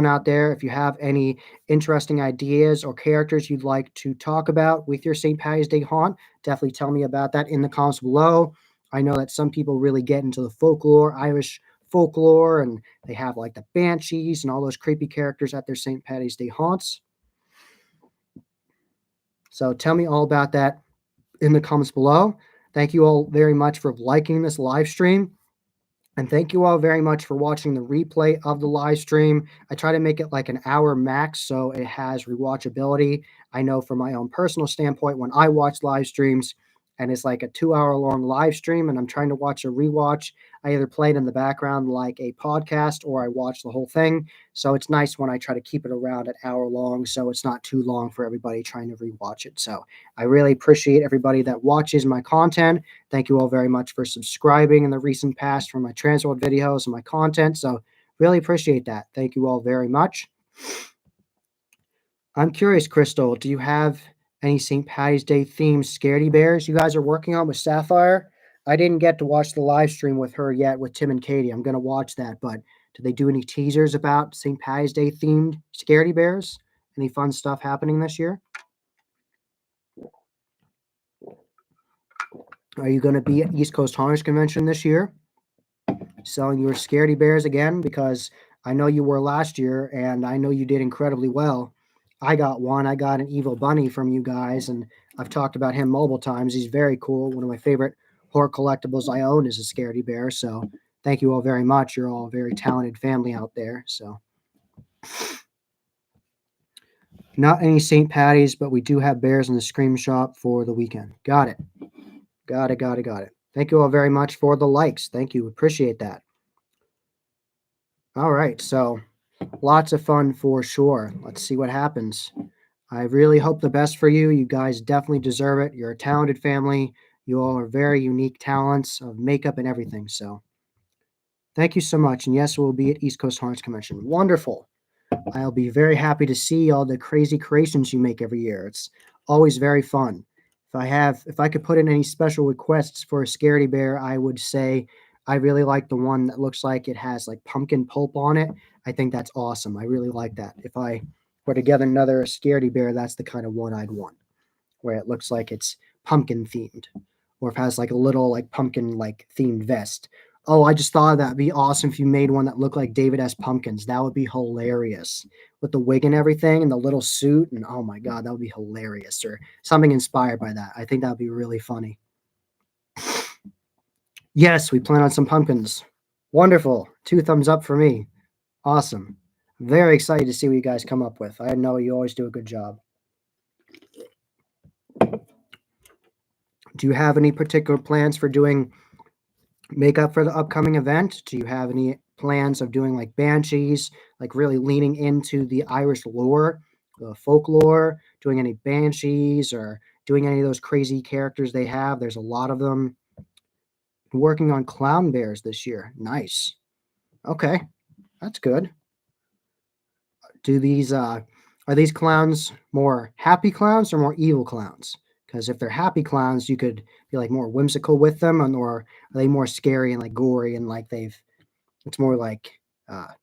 out there. If you have any interesting ideas or characters you'd like to talk about with your St. Patty's Day haunt, definitely tell me about that in the comments below. I know that some people really get into the folklore, Irish folklore, and they have like the banshees and all those creepy characters at their St. Patty's Day haunts. So tell me all about that in the comments below. Thank you all very much for liking this live stream. And thank you all very much for watching the replay of the live stream. I try to make it like an hour max so it has rewatchability. I know from my own personal standpoint, when I watch live streams and it's like a 2 hour long live stream and I'm trying to watch a rewatch, I either play it in the background like a podcast or I watch the whole thing. So it's nice when I try to keep it around an hour long so it's not too long for everybody trying to rewatch it. So I really appreciate everybody that watches my content. Thank you all very much for subscribing in the recent past for my Transworld videos and my content. So really appreciate that. Thank you all very much. I'm curious, Crystal, do you have any St. Patty's Day themed scaredy bears you guys are working on with Sapphire? I didn't get to watch the live stream with her yet with Tim and Katie. I'm going to watch that, but do they do any teasers about St. Patty's Day themed scaredy bears? Any fun stuff happening this year? Are you going to be at East Coast Haunters Convention this year? Selling your scaredy bears again? Because I know you were last year and I know you did incredibly well. I got one. I got an evil bunny from you guys, and I've talked about him multiple times. He's very cool. One of my favorite horror collectibles I own is a scaredy bear. So thank you all very much. You're all a very talented family out there. So not any St. Patty's, but we do have bears in the Scream Shop for the weekend. Got it. Got it. Thank you all very much for the likes. Thank you. Appreciate that. All right. So lots of fun for sure. Let's see what happens. I really hope the best for you. You guys definitely deserve it. You're a talented family. You all are very unique talents of makeup and everything. So thank you so much. And yes, we'll be at East Coast Haunts Convention. Wonderful. I'll be very happy to see all the crazy creations you make every year. It's always very fun. If I could put in any special requests for a scaredy bear, I would say I really like the one that looks like it has like pumpkin pulp on it. I think that's awesome. I really like that. If I were to get another scaredy bear, that's the kind of one I'd want, where it looks like it's pumpkin themed, or if it has like a little like pumpkin like themed vest. Oh, I just thought that'd be awesome if you made one that looked like David S. Pumpkins. That would be hilarious with the wig and everything and the little suit. And oh my God, that would be hilarious, or something inspired by that. I think that would be really funny. Yes, we plan on some pumpkins. Wonderful. 2 thumbs up for me. Awesome. Very excited to see what you guys come up with. I know you always do a good job. Do you have any particular plans for doing makeup for the upcoming event? Do you have any plans of doing like banshees, like really leaning into the Irish lore, the folklore, doing any banshees or doing any of those crazy characters they have? There's a lot of them. Working on clown bears this year. Nice. Okay, that's good. Are these clowns more happy clowns or more evil clowns? Because if they're happy clowns, you could be like more whimsical with them, or are they more scary and like gory and like it's more like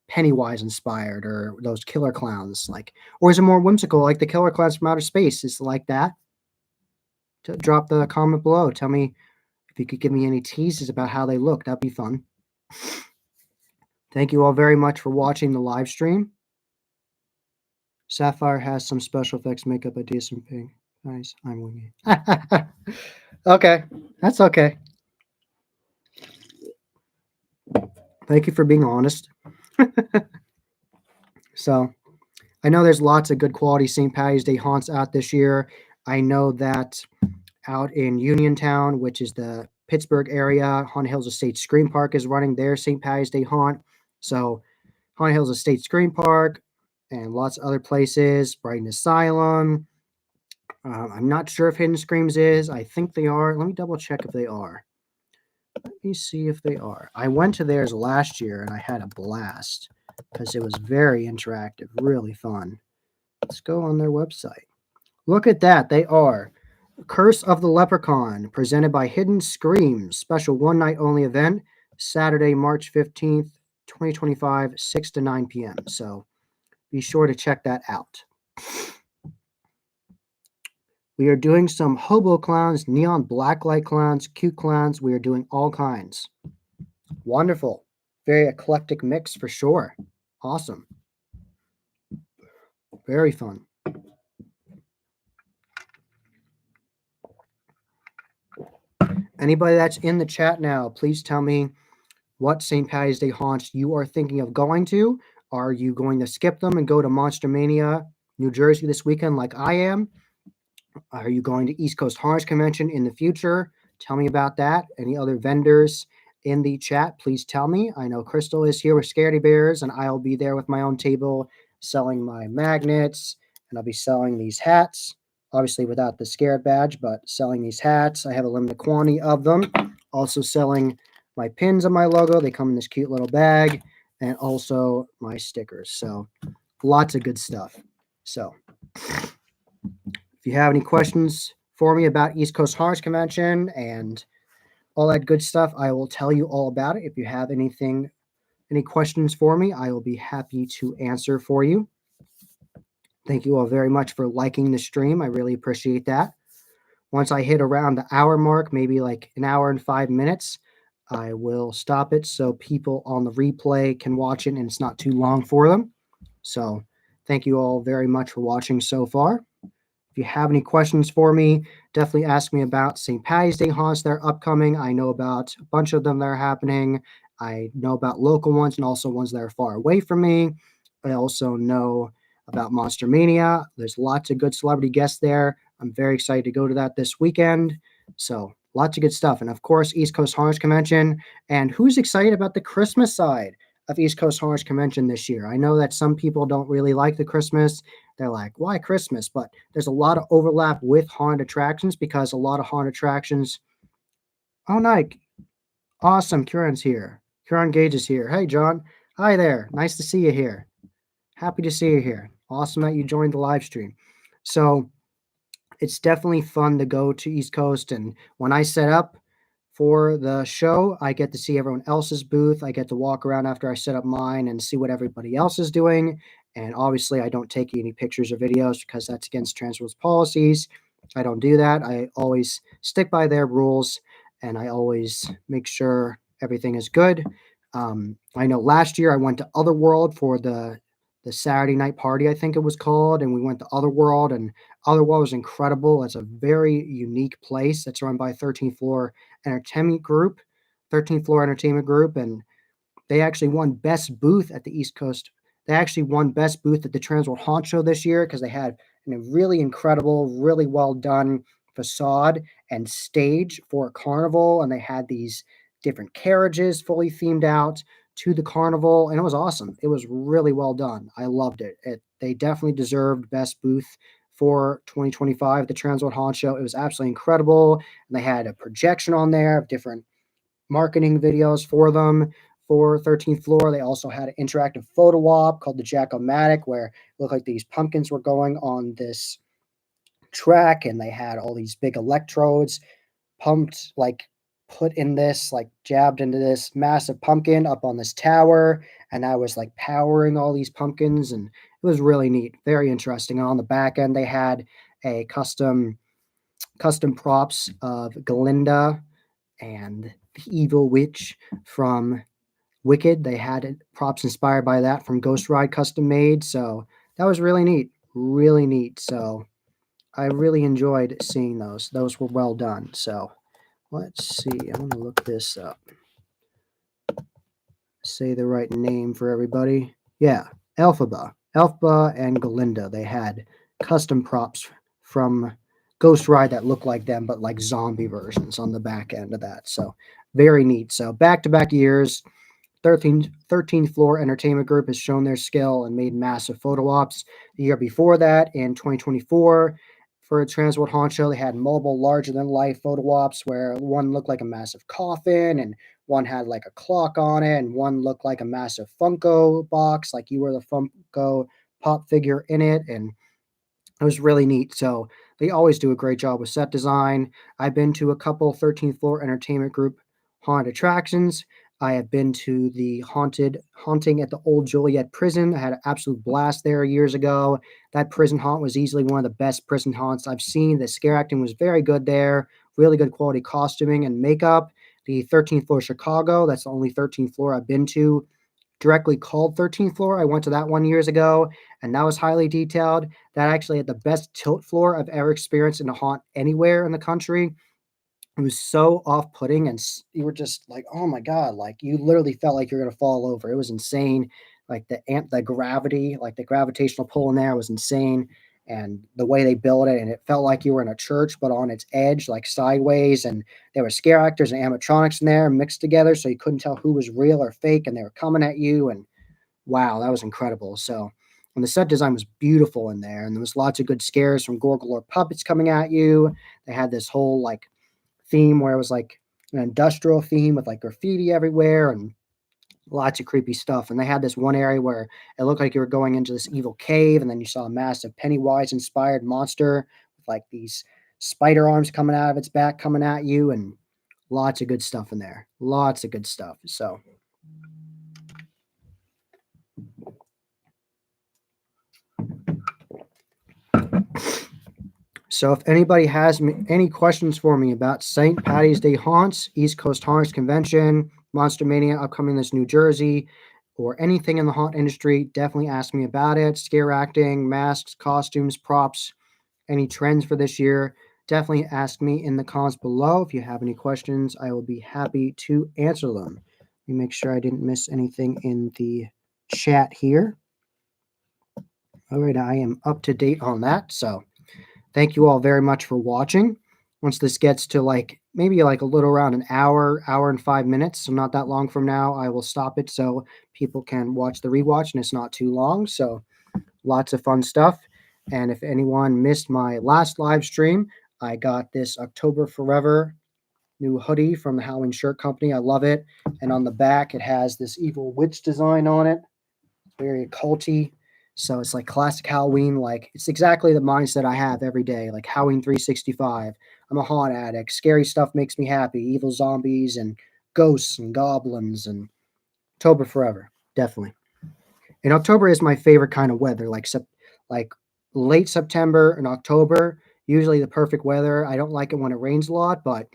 Pennywise inspired, or those killer clowns, like, or is it more whimsical like the killer clowns from outer space? Is it like that? Drop the comment below. Tell me if you could give me any teases about how they look. That'd be fun. Thank you all very much for watching the live stream. Sapphire has some special effects makeup ideas from Pink. Nice. I'm winging. Okay. That's okay. Thank you for being honest. So I know there's lots of good quality St. Patty's Day haunts out this year. I know that out in Uniontown, which is the Pittsburgh area, Haunted Hills Estate Scream Park is running their St. Patty's Day haunt. So Haunted Hills Estate Scream Park and lots of other places, Brighton Asylum. I'm not sure if Hidden Screams is. I think they are. Let me double check if they are. Let me see if they are. I went to theirs last year and I had a blast because it was very interactive, really fun. Let's go on their website. Look at that. They are. Curse of the Leprechaun, presented by Hidden Screams, special one night only event, Saturday, March 15th, 2025, 6 to 9 p.m. So be sure to check that out. We are doing some hobo clowns, neon blacklight clowns, cute clowns. We are doing all kinds. Wonderful. Very eclectic mix for sure. Awesome. Very fun. Anybody that's in the chat now, please tell me what St. Patty's Day haunts you are thinking of going to. Are you going to skip them and go to Monster Mania, New Jersey this weekend like I am? Are you going to East Coast Haunts Convention in the future? Tell me about that. Any other vendors in the chat, please tell me. I know Crystal is here with Scaredy Bears, and I'll be there with my own table selling my magnets, and I'll be selling these hats. Obviously without the scared badge, but selling these hats. I have a limited quantity of them. Also selling my pins of my logo. They come in this cute little bag, and also my stickers. So lots of good stuff. So if you have any questions for me about East Coast Haunts Convention and all that good stuff, I will tell you all about it. If you have any questions for me, I will be happy to answer for you. Thank you all very much for liking the stream. I really appreciate that. Once I hit around the hour mark, maybe like an hour and 5 minutes, I will stop it so people on the replay can watch it and it's not too long for them. So thank you all very much for watching so far. If you have any questions for me, definitely ask me about St. Patty's Day haunts that are upcoming. I know about a bunch of them that are happening. I know about local ones and also ones that are far away from me. I also know about Monster Mania. There's lots of good celebrity guests there. I'm very excited to go to that this weekend. So lots of good stuff. And of course, East Coast Haunts Convention. And who's excited about the Christmas side of East Coast Haunts Convention this year? I know that some people don't really like the Christmas. They're like, why Christmas? But there's a lot of overlap with haunted attractions because a lot of haunted attractions. Oh, Nike. Awesome. Kieran's here. Kieran Gage is here. Hey, John. Hi there. Nice to see you here. Happy to see you here. Awesome that you joined the live stream. So it's definitely fun to go to East Coast. And when I set up for the show, I get to see everyone else's booth. I get to walk around after I set up mine and see what everybody else is doing. And obviously, I don't take any pictures or videos because that's against Transworld's policies. I don't do that. I always stick by their rules, and I always make sure everything is good. I know last year I went to Otherworld for the Saturday night party, I think it was called, and we went to Otherworld, and Otherworld was incredible. It's a very unique place that's run by 13th Floor Entertainment Group, 13th Floor Entertainment Group, and they actually won Best Booth at the East Coast. They actually won Best Booth at the Transworld Haunt Show this year because they had a really incredible, really well done facade and stage for a carnival, and they had these different carriages fully themed out to the carnival, and it was awesome. It was really well done. I loved it. They definitely deserved Best Booth for 2025, the Transworld Haunt Show. It was absolutely incredible. And they had a projection on there of different marketing videos for them for 13th Floor. They also had an interactive photo op called the Jack-O-Matic, where it looked like these pumpkins were going on this track, and they had all these big electrodes pumped, like put in this, like jabbed into this massive pumpkin up on this tower, and I was like powering all these pumpkins, and it was really neat, very interesting. And on the back end, they had a custom props of Glinda and the evil witch from Wicked. They had props inspired by that from Ghost Ride custom made, so that was really neat. really neat. So I really enjoyed seeing those. Those were well done. So let's see. I'm gonna look this up. Say the right name for everybody. Yeah, Elphaba and Galinda. They had custom props from Ghost Ride that looked like them, but like zombie versions on the back end of that. So very neat. So back-to-back years, 13th Floor Entertainment Group has shown their skill and made massive photo ops. The year before that, in 2024, for a Transworld Haunt Show, they had mobile larger-than-life photo ops where one looked like a massive coffin and one had like a clock on it, and one looked like a massive Funko box, like you were the Funko Pop figure in it, and it was really neat. So they always do a great job with set design. I've been to a couple 13th Floor Entertainment Group haunted attractions. I have been to the haunting at the old Joliet prison. I had an absolute blast there years ago. That prison haunt was easily one of the best prison haunts I've seen. The scare acting was very good there. Really good quality costuming and makeup. The 13th floor Chicago, that's the only 13th floor I've been to directly called 13th floor. I went to that one years ago, and that was highly detailed. That actually had the best tilt floor I've ever experienced in a haunt anywhere in the country. It was so off-putting, and you were just like, "Oh my god!" Like you literally felt like you're gonna fall over. It was insane. Like the gravity, like the gravitational pull in there was insane, and the way they built it, and it felt like you were in a church, but on its edge, like sideways. And there were scare actors and animatronics in there mixed together, so you couldn't tell who was real or fake, and they were coming at you. And wow, that was incredible. So, and the set design was beautiful in there, and there was lots of good scares from Gorgolor puppets coming at you. They had this whole like theme where it was like an industrial theme with like graffiti everywhere and lots of creepy stuff. And they had this one area where it looked like you were going into this evil cave, and then you saw a massive Pennywise inspired monster with like these spider arms coming out of its back coming at you, and lots of good stuff in there. Lots of good stuff. So if anybody has any questions for me about St. Paddy's Day haunts, East Coast Haunts Convention, Monster Mania upcoming this New Jersey, or anything in the haunt industry, definitely ask me about it. Scare acting, masks, costumes, props, any trends for this year, definitely ask me in the comments below. If you have any questions, I will be happy to answer them. Let me make sure I didn't miss anything in the chat here. All right, I am up to date on that. So thank you all very much for watching. Once this gets to like maybe like a little around an hour and 5 minutes, so not that long from now, I will stop it so people can watch the rewatch and it's not too long. So lots of fun stuff. And if anyone missed my last live stream, I got this October Forever new hoodie from the Halloween Shirt Company. I love it. And on the back, it has this evil witch design on it. Very occulty. So it's like classic Halloween. Like it's exactly the mindset I have every day. Like Halloween 365. I'm a haunt addict. Scary stuff makes me happy. Evil zombies and ghosts and goblins and October Forever. Definitely. And October is my favorite kind of weather. Like late September and October, usually the perfect weather. I don't like it when it rains a lot, but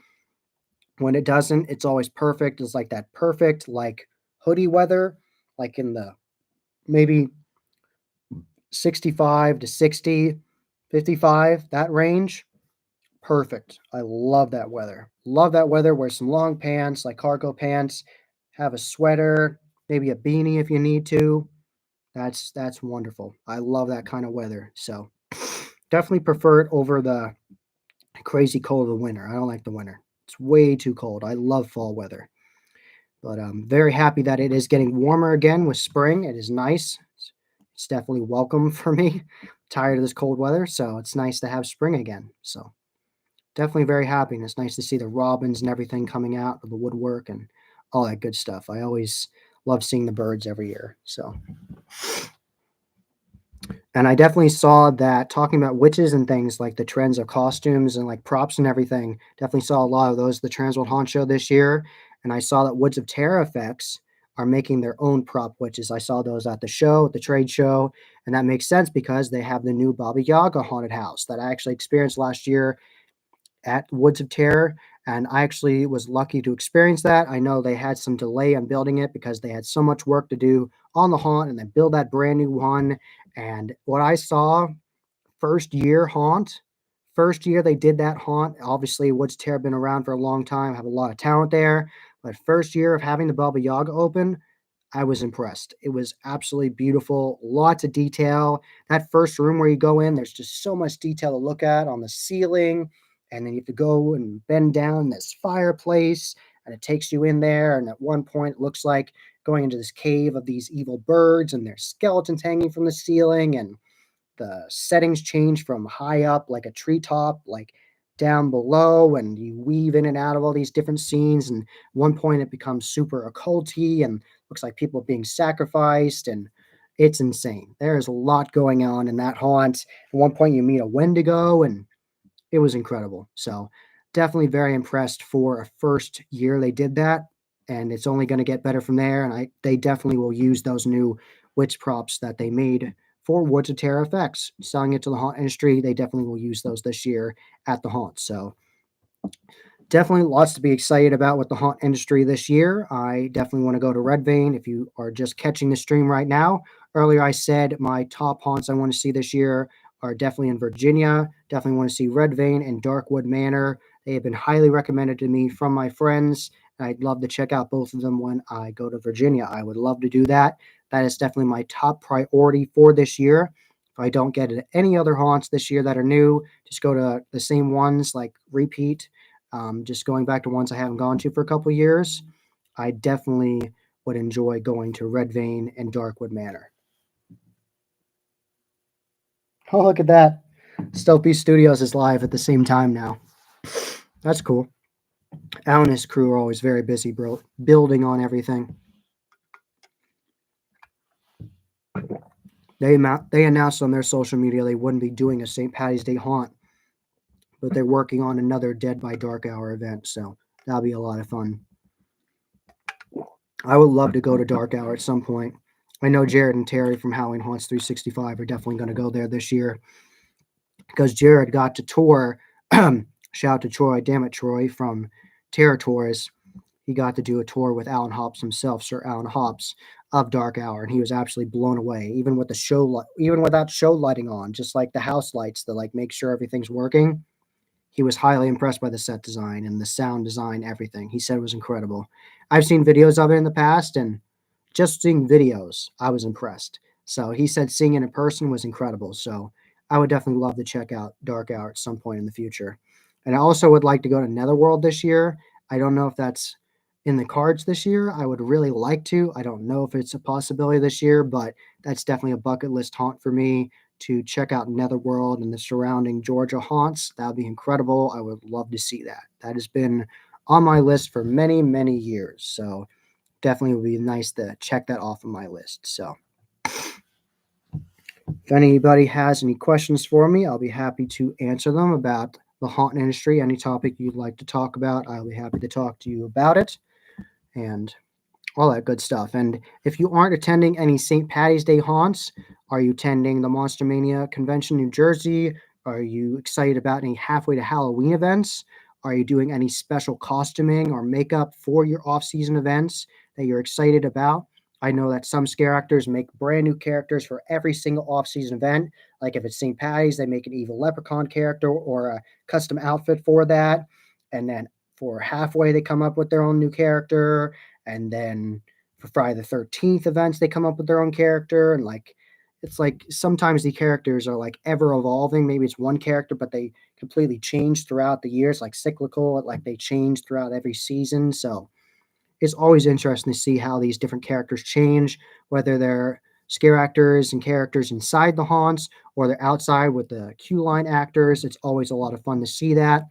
when it doesn't, it's always perfect. It's like that perfect like hoodie weather, like in the maybe 65 to 60, 55, that range. Perfect. I love that weather. Love that weather. Wear some long pants, like cargo pants, have a sweater, maybe a beanie if you need to. That's wonderful. I love that kind of weather. So definitely prefer it over the crazy cold of the winter. I don't like the winter. It's way too cold. I love fall weather. But I'm very happy that it is getting warmer again with spring. It is nice. It's definitely welcome for me. I'm tired of this cold weather, so it's nice to have spring again. So definitely very happy. And it's nice to see the robins and everything coming out of the woodwork and all that good stuff. I always love seeing the birds every year. So, and I definitely saw that talking about witches and things like the trends of costumes and like props and everything. Definitely saw a lot of those at the Transworld Haunt Show this year. And I saw that Woods of Terror Effects are making their own prop witches. I saw those at the show, at the trade show, and that makes sense because they have the new Baba Yaga haunted house that I actually experienced last year at Woods of Terror, and I actually was lucky to experience that. I know they had some delay on building it because they had so much work to do on the haunt and then build that brand new one. And what I saw first year haunt. First year they did that haunt. Obviously, Woods Terror been around for a long time, have a lot of talent there. But first year of having the Baba Yaga open, I was impressed. It was absolutely beautiful. Lots of detail. That first room where you go in, there's just so much detail to look at on the ceiling. And then you have to go and bend down this fireplace, and it takes you in there. And at one point, it looks like going into this cave of these evil birds, and there's skeletons hanging from the ceiling. And the settings change from high up, like a treetop, like down below, and you weave in and out of all these different scenes. And at one point, it becomes super occulty and looks like people being sacrificed, and it's insane. There is a lot going on in that haunt. At one point, you meet a Wendigo, and it was incredible. So definitely very impressed for a first year they did that, and it's only going to get better from there. And they definitely will use those new witch props that they made for Woods of Terror effects, selling it to the haunt industry. They definitely will use those this year at the haunt. So definitely lots to be excited about with the haunt industry this year. I definitely want to go to Red Vein. If you are just catching the stream right now, earlier I said my top haunts I want to see this year are definitely in Virginia. Definitely want to see Red Vein and Darkwood Manor. They have been highly recommended to me from my friends. I'd love to check out both of them when I go to Virginia. I would love to do that. That is definitely my top priority for this year. If I don't get any other haunts this year that are new, just go to the same ones, like repeat. Just going back to ones I haven't gone to for a couple of years. I definitely would enjoy going to Red Vein and Darkwood Manor. Oh, look at that. Stealthy Studios is live at the same time now. That's cool. Al and his crew are always very busy, bro, building on everything. They announced on their social media they wouldn't be doing a St. Paddy's Day haunt, but they're working on another Dead by Dark Hour event, so that'll be a lot of fun. I would love to go to Dark Hour at some point. I know Jared and Terry from Howling Haunts 365 are definitely going to go there this year because Jared got to tour. Shout out to Troy, damn it, Troy, from Terror Tours. He got to do a tour with Alan Hops himself, Sir Alan Hops of Dark Hour, and he was absolutely blown away. Even with the show, even without show lighting on, just like the house lights that like make sure everything's working. He was highly impressed by the set design and the sound design, everything. He said it was incredible. I've seen videos of it in the past, and just seeing videos, I was impressed. So he said seeing it in person was incredible. So I would definitely love to check out Dark Hour at some point in the future. And I also would like to go to Netherworld this year. I don't know if that's in the cards this year. I would really like to. I don't know if it's a possibility this year, but that's definitely a bucket list haunt for me to check out Netherworld and the surrounding Georgia haunts. That would be incredible. I would love to see that. That has been on my list for many, many years. So definitely would be nice to check that off of my list. So if anybody has any questions for me, I'll be happy to answer them about the haunt industry. Any topic you'd like to talk about, I'll be happy to talk to you about it and all that good stuff. And if you aren't attending any St. Paddy's Day haunts, are you attending the Monster Mania Convention in New Jersey? Are you excited about any halfway to Halloween events? Are you doing any special costuming or makeup for your off-season events that you're excited about? I know that some scare actors make brand new characters for every single off-season event. Like if it's St. Paddy's, they make an evil leprechaun character or a custom outfit for that. And then for halfway, they come up with their own new character. And then for Friday the 13th events, they come up with their own character. And like, it's like sometimes the characters are like ever evolving. Maybe it's one character, but they completely change throughout the years, like cyclical, like they change throughout every season. So it's always interesting to see how these different characters change, whether they're scare actors and characters inside the haunts or they're outside with the queue line actors. It's always a lot of fun to see that.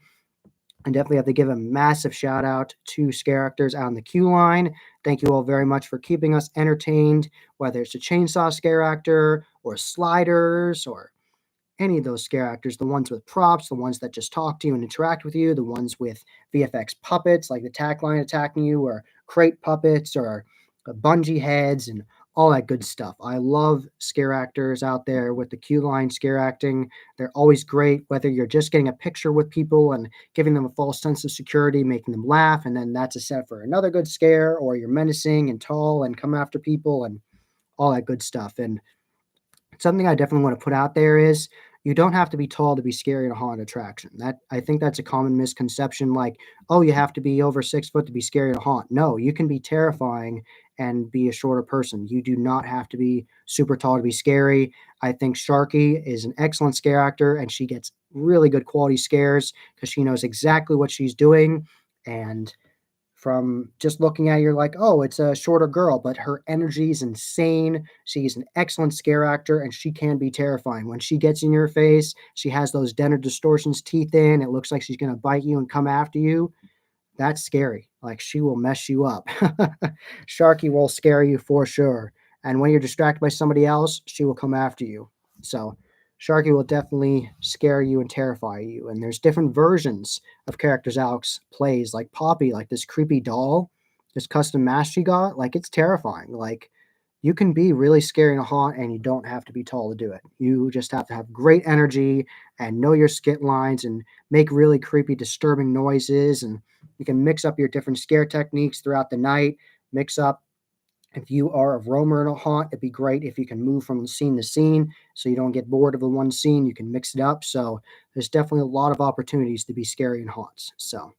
And definitely have to give a massive shout out to scare actors out in the queue line. Thank you all very much for keeping us entertained, whether it's a chainsaw scare actor or sliders or any of those scare actors, the ones with props, the ones that just talk to you and interact with you, the ones with VFX puppets like the tack line attacking you, or crate puppets, or bungee heads, and all that good stuff. I love scare actors out there with the queue line scare acting. They're always great, whether you're just getting a picture with people and giving them a false sense of security, making them laugh, and then that's a set for another good scare, or you're menacing and tall and come after people and all that good stuff. And something I definitely want to put out there is you don't have to be tall to be scary at a haunted attraction. That I think that's a common misconception. Like, oh, you have to be over 6 foot to be scary at a haunt. No, you can be terrifying and be a shorter person. You do not have to be super tall to be scary. I think Sharky is an excellent scare actor, and she gets really good quality scares because she knows exactly what she's doing. And from just looking at her, you're like, oh, it's a shorter girl, but her energy is insane. She's an excellent scare actor, and she can be terrifying. When she gets in your face, she has those dental distortions teeth in. It looks like she's going to bite you and come after you. That's scary. Like, she will mess you up. Sharky will scare you for sure. And when you're distracted by somebody else, she will come after you. So Sharky will definitely scare you and terrify you. And there's different versions of characters Alex plays, like Poppy, like this creepy doll, this custom mask she got. Like, it's terrifying. Like, you can be really scary in a haunt, and you don't have to be tall to do it. You just have to have great energy and know your skit lines and make really creepy, disturbing noises. And you can mix up your different scare techniques throughout the night. Mix up, if you are a roamer in a haunt, it'd be great if you can move from scene to scene so you don't get bored of the one scene. You can mix it up. So there's definitely a lot of opportunities to be scary in haunts. So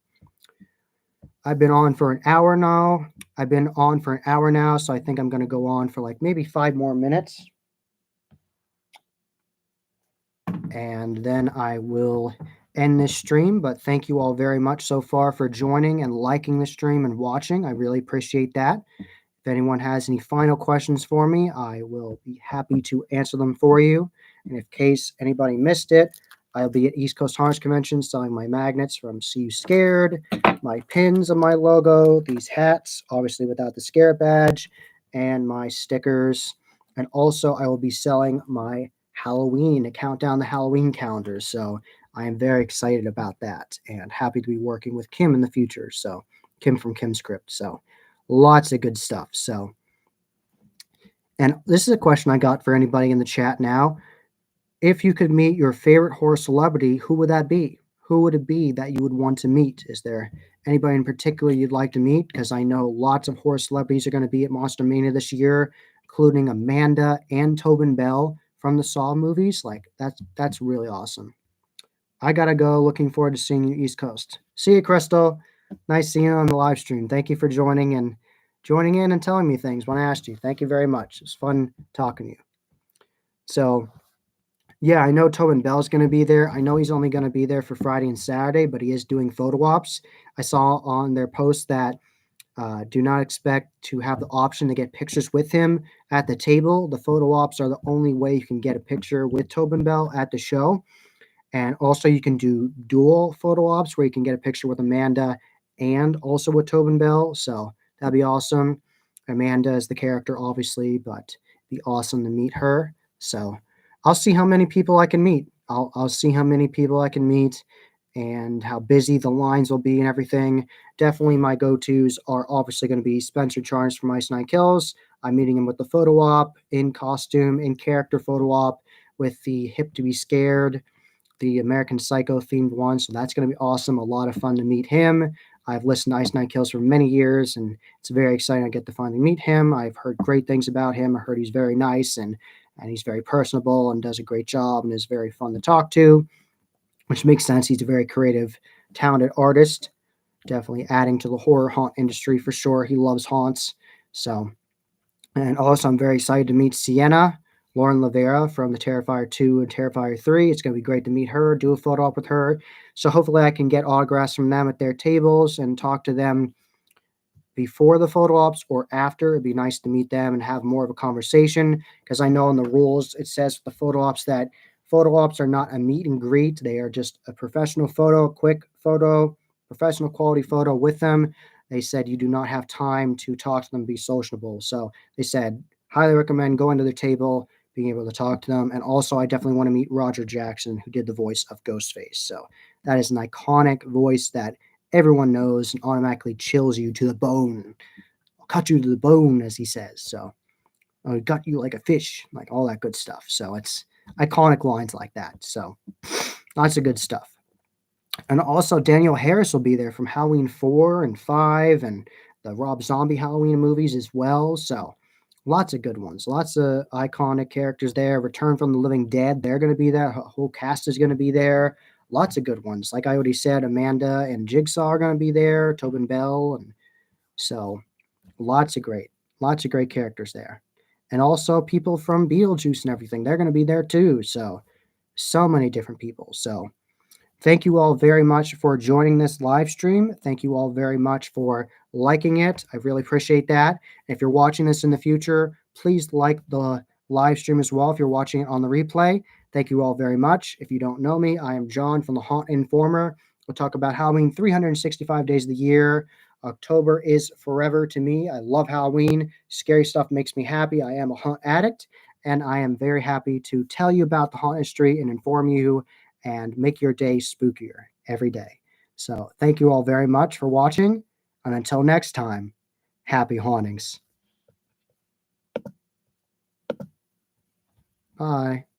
I've been on for an hour now. So I think I'm going to go on for like maybe 5 more minutes. And then I will end this stream. But thank you all very much so far for joining and liking the stream and watching. I really appreciate that. If anyone has any final questions for me, I will be happy to answer them for you. And in case anybody missed it, I'll be at East Coast Haunts Convention selling my magnets from See You Scared, my pins of my logo, these hats, obviously without the scare badge, and my stickers. And also I will be selling my Halloween, countdown the Halloween calendar. So I am very excited about that and happy to be working with Kim in the future. So Kim from Kim Script. So lots of good stuff. So, and this is a question I got for anybody in the chat now. If you could meet your favorite horror celebrity, who would that be? Who would it be that you would want to meet? Is there anybody in particular you'd like to meet? Because I know lots of horror celebrities are going to be at Monster Mania this year, including Amanda and Tobin Bell from the Saw movies. Like, that's really awesome. I gotta go. Looking forward to seeing you East Coast. See you, Crystal. Nice seeing you on the live stream. Thank you for joining in and telling me things when I asked you. Thank you very much. It was fun talking to you. So, yeah, I know Tobin Bell's going to be there. I know he's only going to be there for Friday and Saturday, but he is doing photo ops. I saw on their post that do not expect to have the option to get pictures with him at the table. The photo ops are the only way you can get a picture with Tobin Bell at the show. And also you can do dual photo ops where you can get a picture with Amanda and also with Tobin Bell. So that'd be awesome. Amanda is the character, obviously, but it'd be awesome to meet her. So I'll see how many people I can meet. I'll see how many people I can meet and how busy the lines will be and everything. Definitely my go-tos are obviously going to be Spencer Charles from Ice Nine Kills. I'm meeting him with the photo op, in costume, in character photo op with the Hip to Be Scared, the American Psycho themed one. So that's going to be awesome. A lot of fun to meet him. I've listened to Ice Nine Kills for many years, and it's very exciting I get to finally meet him. I've heard great things about him. I heard he's very nice and he's very personable and does a great job and is very fun to talk to, which makes sense. He's a very creative, talented artist, definitely adding to the horror haunt industry for sure. He loves haunts. So, and also I'm very excited to meet Sienna, Lauren Lavera from the Terrifier 2 and Terrifier 3. It's going to be great to meet her, do a photo op with her. So hopefully I can get autographs from them at their tables and talk to them before the photo ops or after. It'd be nice to meet them and have more of a conversation, because I know in the rules it says the photo ops that photo ops are not a meet and greet. They are just a professional photo, quick photo, professional quality photo with them. They said you do not have time to talk to them, be sociable. So they said, highly recommend going to their table, being able to talk to them. And also I definitely want to meet Roger Jackson, who did the voice of Ghostface. So that is an iconic voice that everyone knows and automatically chills you to the bone. I'll cut you to the bone, as he says. So I'll gut you like a fish, like all that good stuff. So it's iconic lines like that. So lots of good stuff. And also Daniel Harris will be there from Halloween 4 and 5 and the Rob Zombie Halloween movies as well. So Lots of good ones. Lots of iconic characters there. Return from the Living Dead, they're going to be there. Whole cast is going to be there. Lots of good ones. Like I already said, Amanda and Jigsaw are going to be there. Tobin Bell, and so lots of great characters there. And also people from Beetlejuice and everything. They're going to be there too. So many different people. So thank you all very much for joining this live stream. Thank you all very much for liking it. I really appreciate that. If you're watching this in the future, please like the live stream as well if you're watching it on the replay. Thank you all very much. If you don't know me, I am John from the Haunt Informer. We'll talk about Halloween 365 days of the year. October is forever to me. I love Halloween. Scary stuff makes me happy. I am a haunt addict, and I am very happy to tell you about the haunt history and inform you and make your day spookier every day. So thank you all very much for watching. And until next time, happy hauntings. Bye.